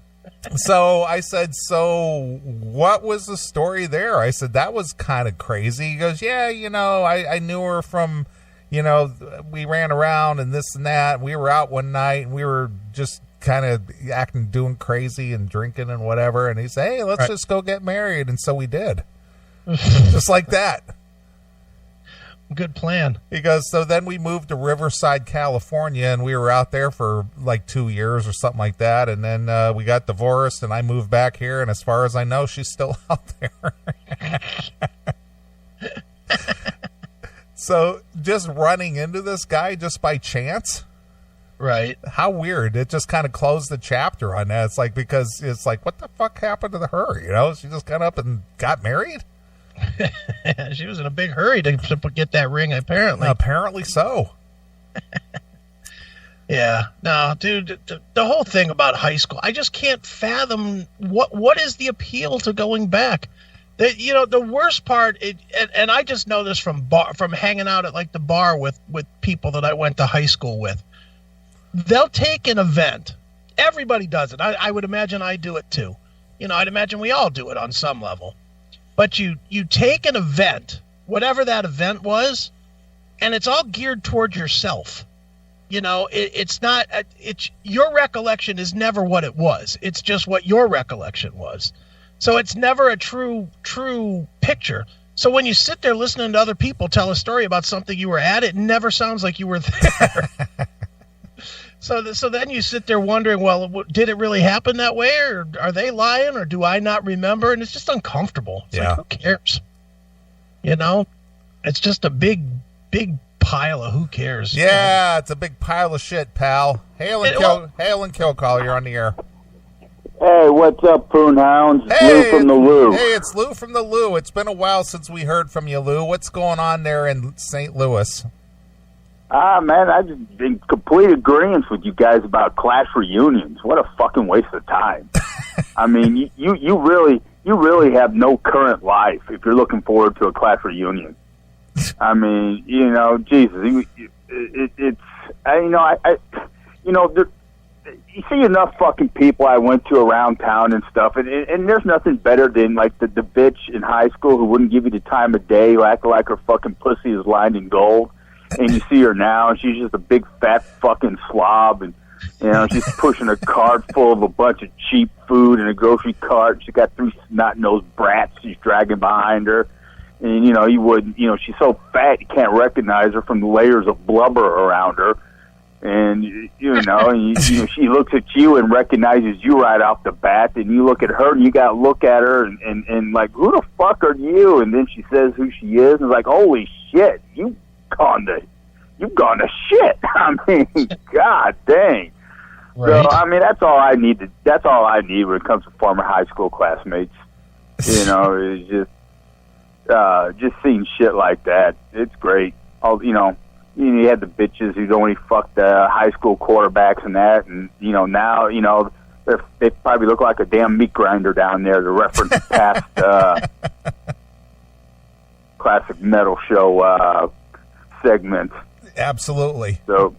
Speaker 1: So I said, so what was the story there? I said, that was kind of crazy. He goes, yeah, you know, I knew her from, you know, we ran around and this and that. We were out one night, and we were just kind of doing crazy and drinking and whatever. And he said, hey, let's just go get married. And so we did. Just like that.
Speaker 2: Good plan.
Speaker 1: He goes, so then we moved to Riverside, California, and we were out there for like 2 years or something like that. And then we got divorced, and I moved back here. And as far as I know, she's still out there. So just running into this guy just by chance.
Speaker 2: Right.
Speaker 1: How weird. It just kind of closed the chapter on that. It's like, because it's like, what the fuck happened to her? You know, she just got up and got married.
Speaker 2: She was in a big hurry to get that ring, apparently.
Speaker 1: Apparently so.
Speaker 2: Yeah. No, dude, the whole thing about high school, I just can't fathom what is the appeal to going back. You know, the worst part, and I just know this from hanging out at like the bar with people that I went to high school with. They'll take an event. Everybody does it. I would imagine I do it too. You know, I'd imagine we all do it on some level. But you take an event, whatever that event was, and it's all geared toward yourself. You know, it's not, your recollection is never what it was. It's just what your recollection was. So it's never a true picture. So when you sit there listening to other people tell a story about something you were at, it never sounds like you were there. So then you sit there wondering, well, did it really happen that way, or are they lying, or do I not remember? And it's just uncomfortable. It's like, who cares? You know, it's just a big pile of who cares.
Speaker 1: Yeah, it's a big pile of shit, pal. Hail and kill call. You're on the air.
Speaker 3: Hey, what's up, Poon Hounds?
Speaker 1: Hey,
Speaker 3: Lou from the Lou.
Speaker 1: Hey, it's Lou from the Lou. It's been a while since we heard from you, Lou. What's going on there in St. Louis?
Speaker 3: Man, I just in complete agreement with you guys about class reunions. What a fucking waste of time. I mean, you really have no current life if you're looking forward to a class reunion. I mean, you know, Jesus, you see enough fucking people I went to around town and stuff, and there's nothing better than like the bitch in high school who wouldn't give you the time of day, who acted like her fucking pussy is lined in gold. And you see her now, and she's just a big fat fucking slob, and you know she's pushing a cart full of a bunch of cheap food in a grocery cart. She's got 3 snot-nosed brats she's dragging behind her, and she's so fat you can't recognize her from the layers of blubber around her, and she looks at you and recognizes you right off the bat, and you look at her and you got to look at her and like, who the fuck are you? And then she says who she is, and it's like, holy shit, you've gone to shit. I mean, god dang. Right. So I mean, that's all I need when it comes to former high school classmates. You know, it's just seeing shit like that. It's great. You had the bitches who'd only fucked high school quarterbacks and that, and now they probably look like a damn meat grinder down there to reference past classic metal show segments.
Speaker 1: Absolutely.
Speaker 3: So,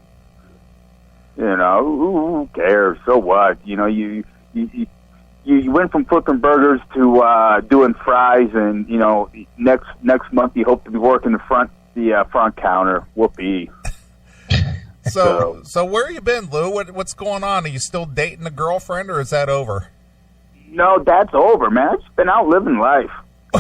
Speaker 3: who cares? So what? You went from flipping burgers to doing fries, and next month you hope to be working the front counter. Whoopee.
Speaker 1: So where you been, Lou? What's going on? Are you still dating a girlfriend, or is that over?
Speaker 3: No, that's over, man. I've just been out living life.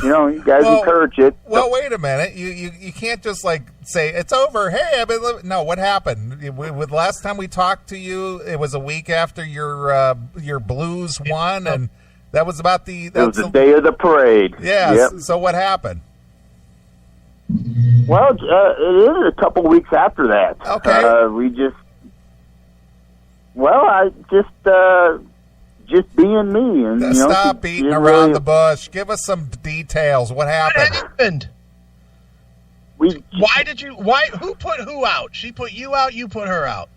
Speaker 3: You guys encourage it.
Speaker 1: Well, wait a minute. You can't just say it's over. Hey, I've been living. No, what happened? With last time we talked to you, it was a week after your Blues won, and that was about the.
Speaker 3: It was the day of the parade.
Speaker 1: Yeah.
Speaker 3: Yep.
Speaker 1: So what happened?
Speaker 3: Well, it is a couple weeks after that.
Speaker 1: Okay.
Speaker 3: I just being me, and
Speaker 1: stop beating around the bush. Give us some details. What happened?
Speaker 2: What happened? Who put who out? She put you out, you put her out.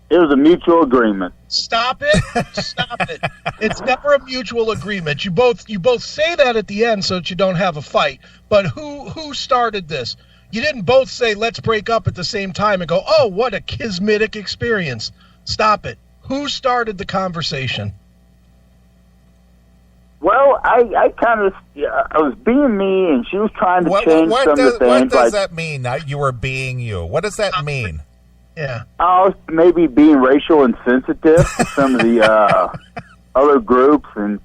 Speaker 3: It was a mutual agreement.
Speaker 2: Stop it. Stop it. It's never a mutual agreement. You both say that at the end so that you don't have a fight. But who started this? You didn't both say let's break up at the same time and go, "Oh, what a kismetic experience." Stop it. Who started the conversation?
Speaker 3: Well, I was being me, and she was trying to change some of the things.
Speaker 1: What does that mean? You were being you. What does that mean?
Speaker 2: Yeah.
Speaker 3: I was maybe being racial insensitive to some of the other groups, and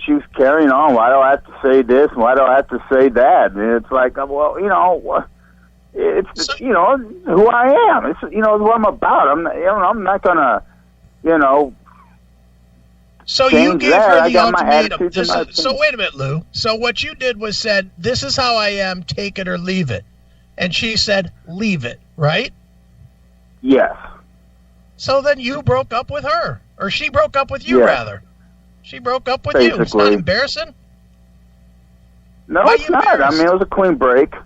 Speaker 3: she was carrying on. Why do I have to say this? Why do I have to say that? And it's like, well, it's who I am. It's what I'm about. I'm not gonna,
Speaker 2: So you gave her the ultimatum.
Speaker 3: So
Speaker 2: wait a minute, Lou. So what you did was said, "This is how I am. Take it or leave it," and she said, "Leave it." Right?
Speaker 3: Yes.
Speaker 2: So then you broke up with her, or she broke up with you, rather. She broke up with you. It's not embarrassing?
Speaker 3: No, it's not. I mean, it was a clean break.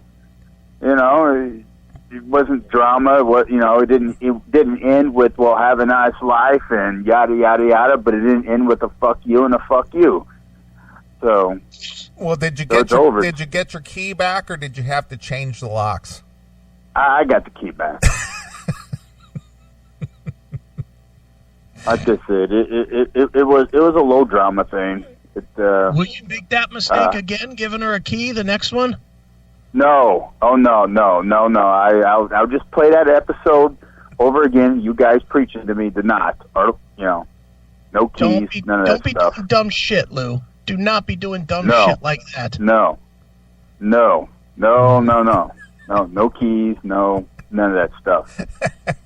Speaker 3: It wasn't drama. It didn't end with, well, have a nice life and yada, yada, yada, but it didn't end with a fuck you and a fuck you. So,
Speaker 1: well, did you get your key back, or did you have to change the locks?
Speaker 3: I got the key back. Like I said, it was a low drama thing.
Speaker 2: Will you make that mistake again, giving her a key, the next one?
Speaker 3: No. Oh, no. I'll just play that episode over again. You guys preaching to me to not. Or, no keys, none of that stuff. Don't be
Speaker 2: doing dumb shit, Lou. Do not be doing dumb shit like that.
Speaker 3: No keys, no, none of that stuff.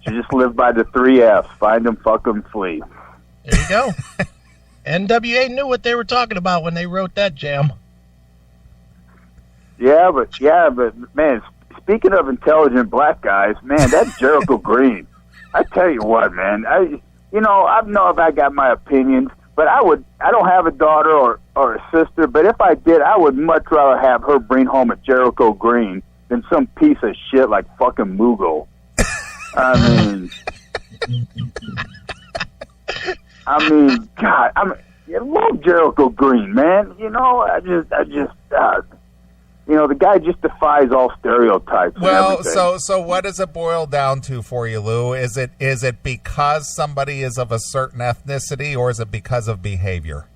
Speaker 3: You just live by the 3 F's. Find them, fuck them, flee.
Speaker 2: There you go. NWA knew what they were talking about when they wrote that jam.
Speaker 3: Yeah, but man, speaking of intelligent black guys, man, that's Jericho Green. I tell you what, man, I know if I got my opinions, but I don't have a daughter or a sister, but if I did, I would much rather have her bring home a Jericho Green than some piece of shit like fucking Mughal. I mean, God, I love Jericho Green, man. The guy just defies all stereotypes.
Speaker 1: Well, so what does it boil down to for you, Lou? Is it because somebody is of a certain ethnicity, or is it because of behavior?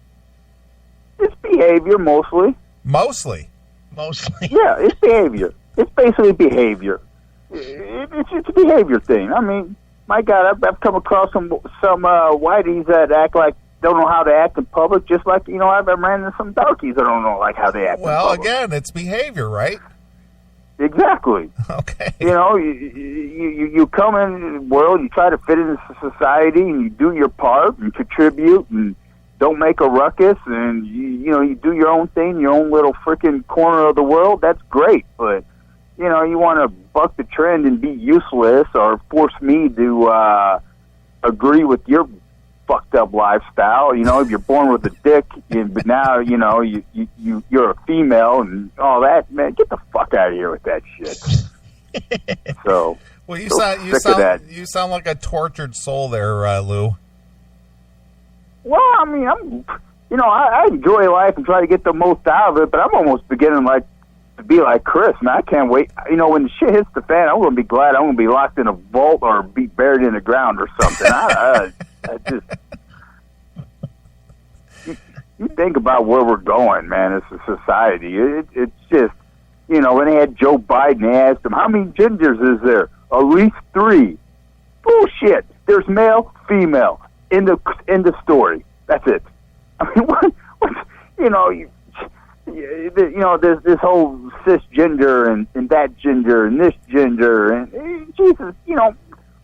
Speaker 3: It's behavior mostly.
Speaker 1: Mostly?
Speaker 3: Yeah, it's behavior. It's basically behavior. It's a behavior thing. I mean, my God, I've come across some whiteys that act like don't know how to act in public, just like, I've ran into some darkies that don't know how they act in public.
Speaker 1: Well, again, it's behavior, right?
Speaker 3: Exactly.
Speaker 1: Okay.
Speaker 3: You come in the world, you try to fit into society, and you do your part and contribute and don't make a ruckus, and you do your own thing, your own little freaking corner of the world. That's great, but you want to buck the trend and be useless or force me to agree with your fucked up lifestyle. If you're born with a dick, but now you're a female and all that, man, get the fuck out of here with that shit. So,
Speaker 1: well, you sound like a tortured soul there, Lou.
Speaker 3: Well, I mean, I enjoy life and try to get the most out of it, but I'm almost beginning to be like Chris, man. I can't wait. You know, when the shit hits the fan, I'm going to be glad I'm going to be locked in a vault or be buried in the ground or something. I just... You think about where we're going, man, as a society. It's just, you know, when they had Joe Biden, they asked him, how many gingers is there? At least 3. Bullshit. There's male, female. In the story. That's it. I mean, what you know, there's this whole cisgender and that gender and this gender. And Jesus, you know,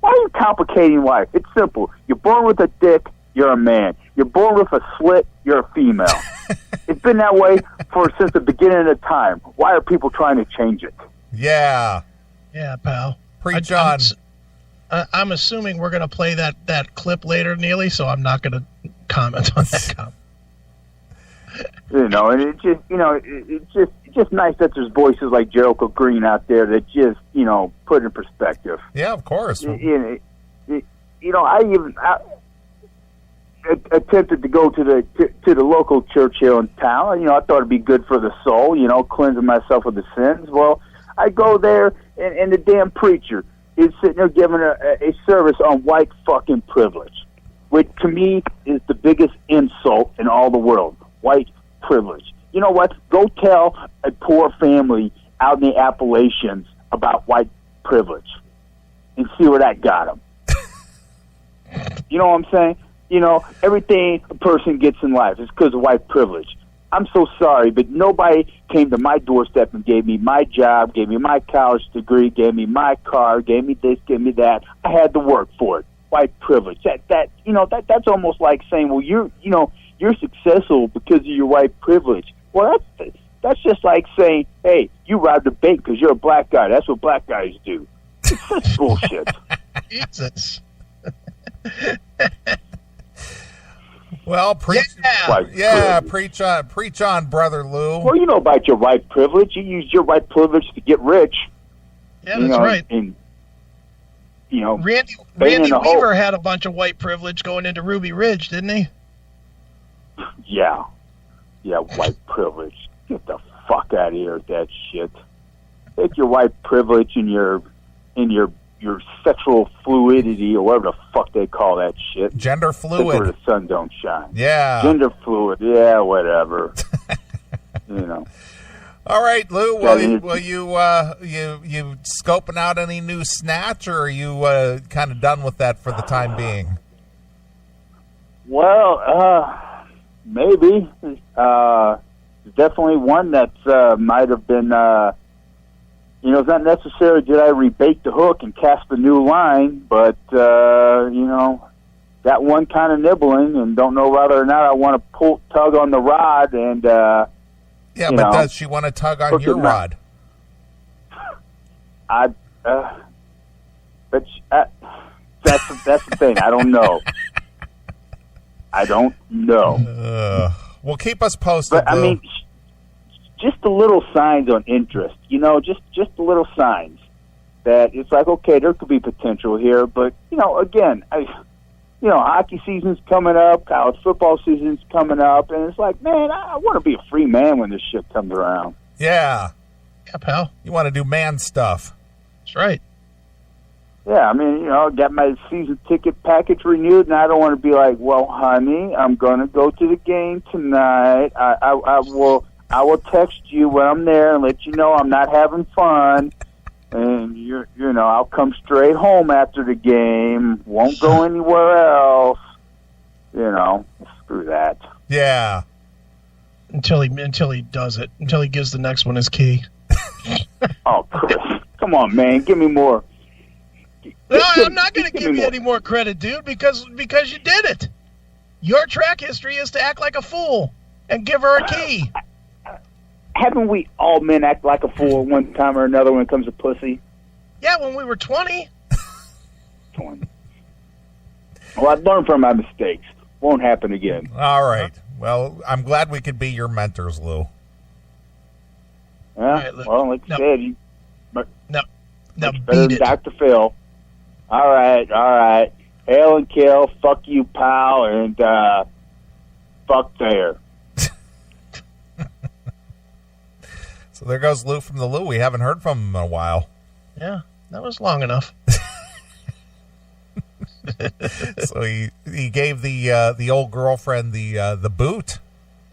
Speaker 3: why are you complicating life? It's simple. You're born with a dick, you're a man. You're born with a slit, you're a female. It's been that way since the beginning of time. Why are people trying to change it?
Speaker 1: Yeah.
Speaker 2: Yeah, pal.
Speaker 1: Preach on.
Speaker 2: I'm assuming we're going to play that clip later, Neely, so I'm not going to comment on that.
Speaker 3: You know, and it's just nice that there's voices like Jericho Green out there that just, you know, put it in perspective.
Speaker 1: Yeah, of course.
Speaker 3: You know, I attempted to go to the local church here in town. You know, I thought it'd be good for the soul, you know, cleansing myself of the sins. Well, I go there, and the damn preacher is sitting there giving a service on white fucking privilege, which to me is the biggest insult in all the world. White privilege. You know what? Go tell a poor family out in the Appalachians about white privilege and see where that got them. You know what I'm saying? You know, everything a person gets in life is because of white privilege. I'm so sorry, but nobody came to my doorstep and gave me my job, gave me my college degree, gave me my car, gave me this, gave me that. I had to work for it. White privilege. That's almost like saying, well, you're successful because of your white privilege. Well, that's just like saying, hey, you robbed a bank because you're a black guy. That's what black guys do. It's such bullshit.
Speaker 2: Jesus.
Speaker 1: Well, preach on, Brother Lou.
Speaker 3: Well, you know about your white privilege. You used your white privilege to get rich.
Speaker 2: Yeah, that's right.
Speaker 3: And, you know,
Speaker 2: Randy Weaver had a bunch of white privilege going into Ruby Ridge, didn't he?
Speaker 3: Yeah, white privilege. Get the fuck out of here with that shit. Take your white privilege and your sexual fluidity, or whatever the fuck they call that shit.
Speaker 1: Gender fluid.
Speaker 3: That's where the sun don't shine.
Speaker 1: Yeah.
Speaker 3: Gender fluid. Yeah, whatever. You know.
Speaker 1: All right, Lou. Will you scoping out any new snatch, or are you kind of done with that for the time being?
Speaker 3: Well, maybe. Definitely one that might have been. You know, it's not necessary did I rebait the hook and cast a new line, but, you know, got one kind of nibbling and don't know whether or not I want to tug on the rod and,
Speaker 1: yeah, but does she want to tug on your rod?
Speaker 3: That's the thing. I don't know.
Speaker 1: Well, keep us posted,
Speaker 3: but,
Speaker 1: Lou.
Speaker 3: I mean, just the little signs on interest, you know, just the little signs that it's like, okay, there could be potential here. But, you know, again, hockey season's coming up, college football season's coming up, and it's like, man, I want to be a free man when this shit comes around.
Speaker 1: Yeah.
Speaker 2: Yeah, pal.
Speaker 1: You want to do man stuff.
Speaker 2: That's right.
Speaker 3: Yeah, I mean, you know, got my season ticket package renewed, and I don't want to be like, well, honey, I'm going to go to the game tonight. I will text you when I'm there and let you know I'm not having fun. And, you know, I'll come straight home after the game. Won't go anywhere else. You know, screw that.
Speaker 1: Yeah.
Speaker 2: Until he does it. Until he gives the next one his key.
Speaker 3: Oh, Chris. Come on, man. Give me more.
Speaker 2: No, I'm not going to give you any more credit, dude, because you did it. Your track history is to act like a fool and give her a key.
Speaker 3: Haven't we all men act like a fool at one time or another when it comes to pussy?
Speaker 2: Yeah, when we were 20.
Speaker 3: 20. Well, I've learned from my mistakes. Won't happen again.
Speaker 1: All right. Well, I'm glad we could be your mentors, Lou.
Speaker 3: Yeah.
Speaker 2: Right,
Speaker 3: well, like you said, you
Speaker 2: now
Speaker 3: better
Speaker 2: beat
Speaker 3: than
Speaker 2: it.
Speaker 3: Dr. Phil. All right. Hail and kill. Fuck you, pal, and fuck there.
Speaker 1: So So there goes Lou from the Lou. We haven't heard from him in a while.
Speaker 2: Yeah, that was long enough.
Speaker 1: So he gave the old girlfriend the boot.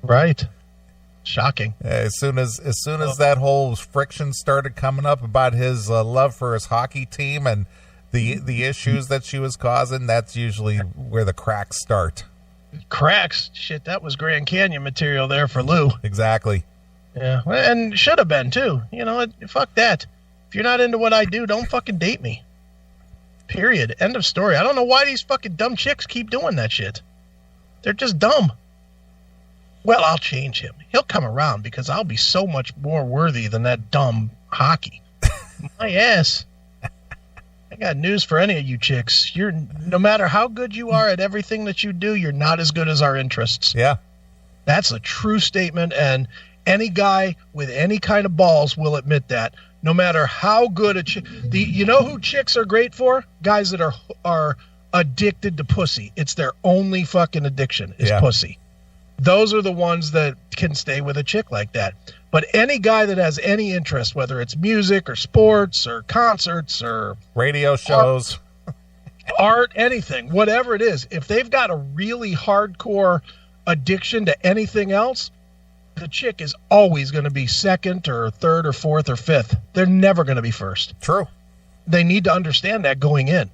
Speaker 2: Right. Shocking.
Speaker 1: As soon as that whole friction started coming up about his love for his hockey team and the issues that she was causing, that's usually where the cracks start.
Speaker 2: Cracks? Shit, that was Grand Canyon material there for Lou.
Speaker 1: Exactly.
Speaker 2: Yeah, and should have been, too. You know, fuck that. If you're not into what I do, don't fucking date me. Period. End of story. I don't know why these fucking dumb chicks keep doing that shit. They're just dumb. Well, I'll change him. He'll come around because I'll be so much more worthy than that dumb hockey. My ass. I got news for any of you chicks. No matter how good you are at everything that you do, you're not as good as our interests.
Speaker 1: Yeah.
Speaker 2: That's a true statement, and any guy with any kind of balls will admit that. No matter how good a chick... You know who chicks are great for? Guys that are addicted to pussy. It's their only fucking addiction is pussy. Those are the ones that can stay with a chick like that. But any guy that has any interest, whether it's music or sports or concerts or
Speaker 1: radio shows,
Speaker 2: art, anything, whatever it is, if they've got a really hardcore addiction to anything else, the chick is always going to be second or third or fourth or fifth. They're never going to be first.
Speaker 1: True.
Speaker 2: They need to understand that going in.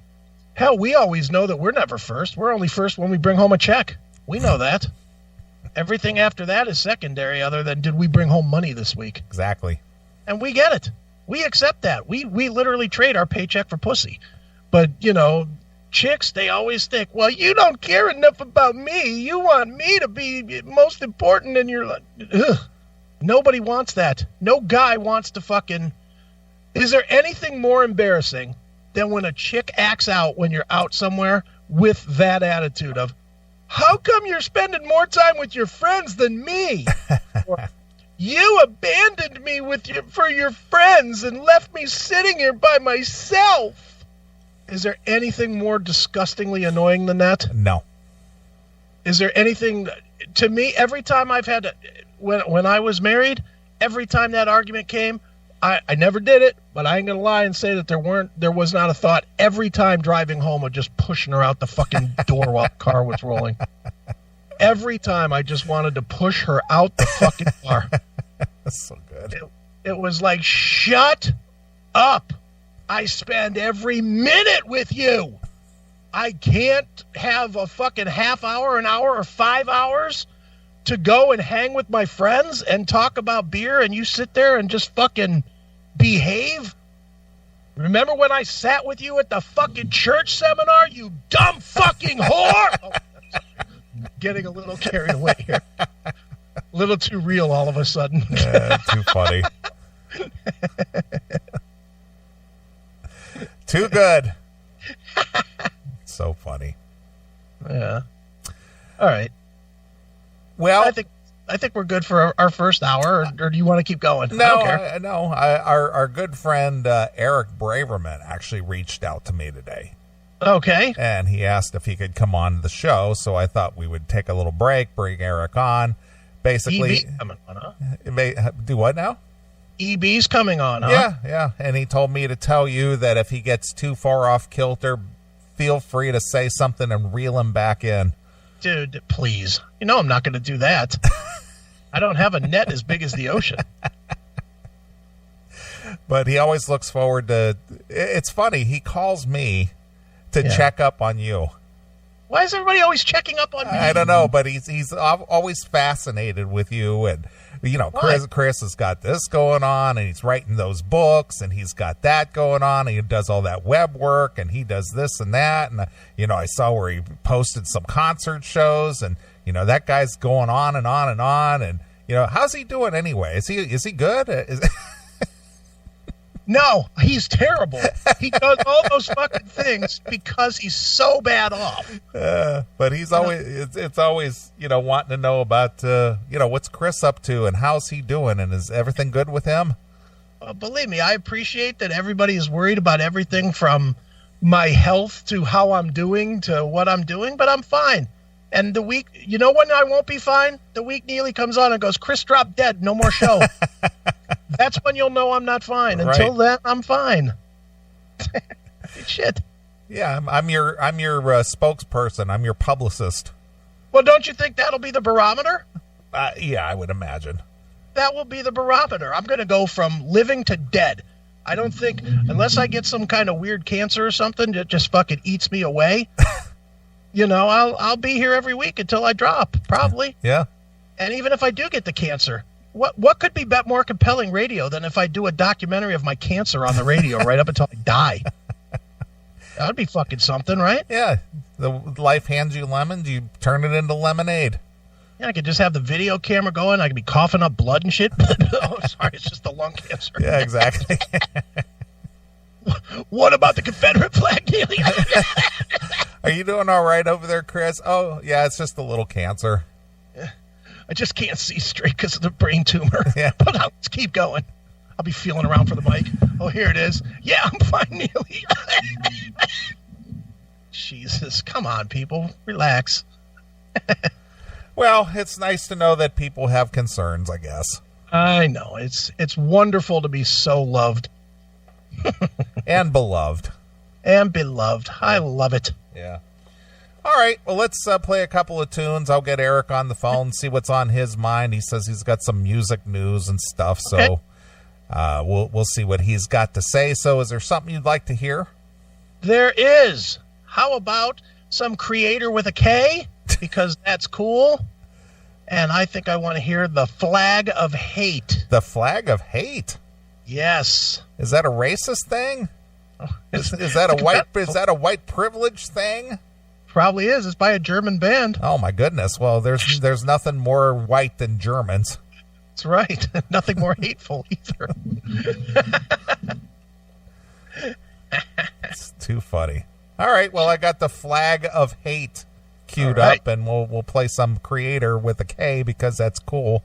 Speaker 2: Hell, we always know that we're never first. We're only first when we bring home a check. We know that. Everything after that is secondary other than did we bring home money this week?
Speaker 1: Exactly.
Speaker 2: And we get it. We accept that. We literally trade our paycheck for pussy. But, you know, chicks, they always think, well, you don't care enough about me. You want me to be most important in your life. Ugh. Nobody wants that. No guy wants to fucking... Is there anything more embarrassing than when a chick acts out when you're out somewhere with that attitude of, how come you're spending more time with your friends than me? Or, you abandoned me for your friends and left me sitting here by myself. Is there anything more disgustingly annoying than that?
Speaker 1: No.
Speaker 2: Is there anything... To me, every time I've had... When I was married, every time that argument came, I never did it, but I ain't going to lie and say that there was not a thought every time driving home of just pushing her out the fucking door while the car was rolling. Every time I just wanted to push her out the fucking car.
Speaker 1: That's so good.
Speaker 2: It was like, shut up. I spend every minute with you. I can't have a fucking half hour, an hour, or 5 hours to go and hang with my friends and talk about beer and you sit there and just fucking behave? Remember when I sat with you at the fucking church seminar, you dumb fucking whore? Oh, getting a little carried away here. A little too real all of a sudden.
Speaker 1: Too funny. Too good. So funny.
Speaker 2: Yeah. All right.
Speaker 1: Well,
Speaker 2: I think we're good for our first hour, or do you want to keep going?
Speaker 1: No,
Speaker 2: I don't care.
Speaker 1: No. Our good friend Eric Braverman actually reached out to me today.
Speaker 2: Okay.
Speaker 1: And he asked if he could come on the show, so I thought we would take a little break, bring Eric on. Basically,
Speaker 2: EB's coming on, huh?
Speaker 1: Do what now?
Speaker 2: EB's coming on, huh?
Speaker 1: Yeah. And he told me to tell you that if he gets too far off kilter, feel free to say something and reel him back in.
Speaker 2: Dude, please. You know I'm not going to do that. I don't have a net as big as the ocean.
Speaker 1: But he always looks forward to... It's funny. He calls me to check up on you.
Speaker 2: Why is everybody always checking up on me?
Speaker 1: I don't know, but he's always fascinated with you. And, you know, Chris has got this going on, and he's writing those books, and he's got that going on, and he does all that web work, and he does this and that. And, you know, I saw where he posted some concert shows, and, you know, that guy's going on and on and on. And, you know, how's he doing anyway? Is he good?
Speaker 2: No, he's terrible. He does all those fucking things because he's so bad off.
Speaker 1: But he's always, it's always, you know, wanting to know about, you know, what's Chris up to and how's he doing and is everything good with him?
Speaker 2: Believe me, I appreciate that everybody is worried about everything from my health to how I'm doing to what I'm doing, but I'm fine. And the week, you know when I won't be fine? The week Neeley comes on and goes, Chris dropped dead, no more show. That's when you'll know I'm not fine. Until then, I'm fine. Shit.
Speaker 1: Yeah, I'm your spokesperson. I'm your publicist.
Speaker 2: Well, don't you think that'll be the barometer?
Speaker 1: Yeah, I would imagine.
Speaker 2: That will be the barometer. I'm going to go from living to dead. I don't think, unless I get some kind of weird cancer or something that just fucking eats me away, I'll be here every week until I drop, probably.
Speaker 1: Yeah.
Speaker 2: And even if I do get the cancer, what could be more compelling radio than if I do a documentary of my cancer on the radio right up until I die? That would be fucking something, right?
Speaker 1: Yeah. The life hands you lemons, you turn it into lemonade.
Speaker 2: Yeah, I could just have the video camera going. I could be coughing up blood and shit. Oh, sorry, it's just the lung cancer.
Speaker 1: Yeah, exactly.
Speaker 2: What about the Confederate flag, Neeley?
Speaker 1: Are you doing all right over there, Chris? Oh, yeah, it's just a little cancer.
Speaker 2: Yeah. I just can't see straight because of the brain tumor.
Speaker 1: Yeah.
Speaker 2: But let's keep going. I'll be feeling around for the mic. Oh, here it is. Yeah, I'm fine, Neeley. Jesus, come on, people. Relax.
Speaker 1: Well, it's nice to know that people have concerns, I guess.
Speaker 2: I know. It's wonderful to be so loved.
Speaker 1: And beloved.
Speaker 2: And beloved. I love it.
Speaker 1: Yeah. All right. Well, let's play a couple of tunes. I'll get Eric on the phone, see what's on his mind. He says he's got some music news and stuff, so we'll see what he's got to say. So is there something you'd like to hear?
Speaker 2: There is. How about some creator with a K? Because that's cool. And I think I want to hear The Flag of Hate.
Speaker 1: The Flag of Hate?
Speaker 2: Yes.
Speaker 1: Is that a racist thing? Is that a white privilege thing?
Speaker 2: Probably is. It's by a German band.
Speaker 1: Oh my goodness. Well, there's nothing more white than Germans.
Speaker 2: That's right. Nothing more hateful either.
Speaker 1: It's too funny. All right. Well, I got The Flag of Hate queued up, and we'll play some creator with a K because that's cool.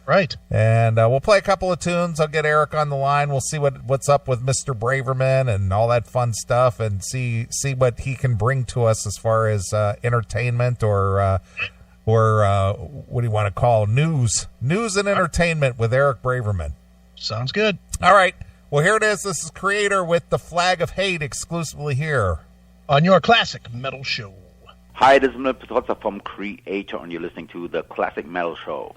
Speaker 2: Right.
Speaker 1: And we'll play a couple of tunes. I'll get Eric on the line. We'll see what's up with Mr. Braverman and all that fun stuff, and see what he can bring to us as far as entertainment or what do you want to call news and entertainment with Eric Braverman.
Speaker 2: Sounds good.
Speaker 1: All right. Well, here it is. This is Creator with The Flag of Hate exclusively here
Speaker 2: on your Classic Metal Show.
Speaker 4: Hi, this is Mr. Trotzer from Creator, and you're listening to The Classic Metal Show.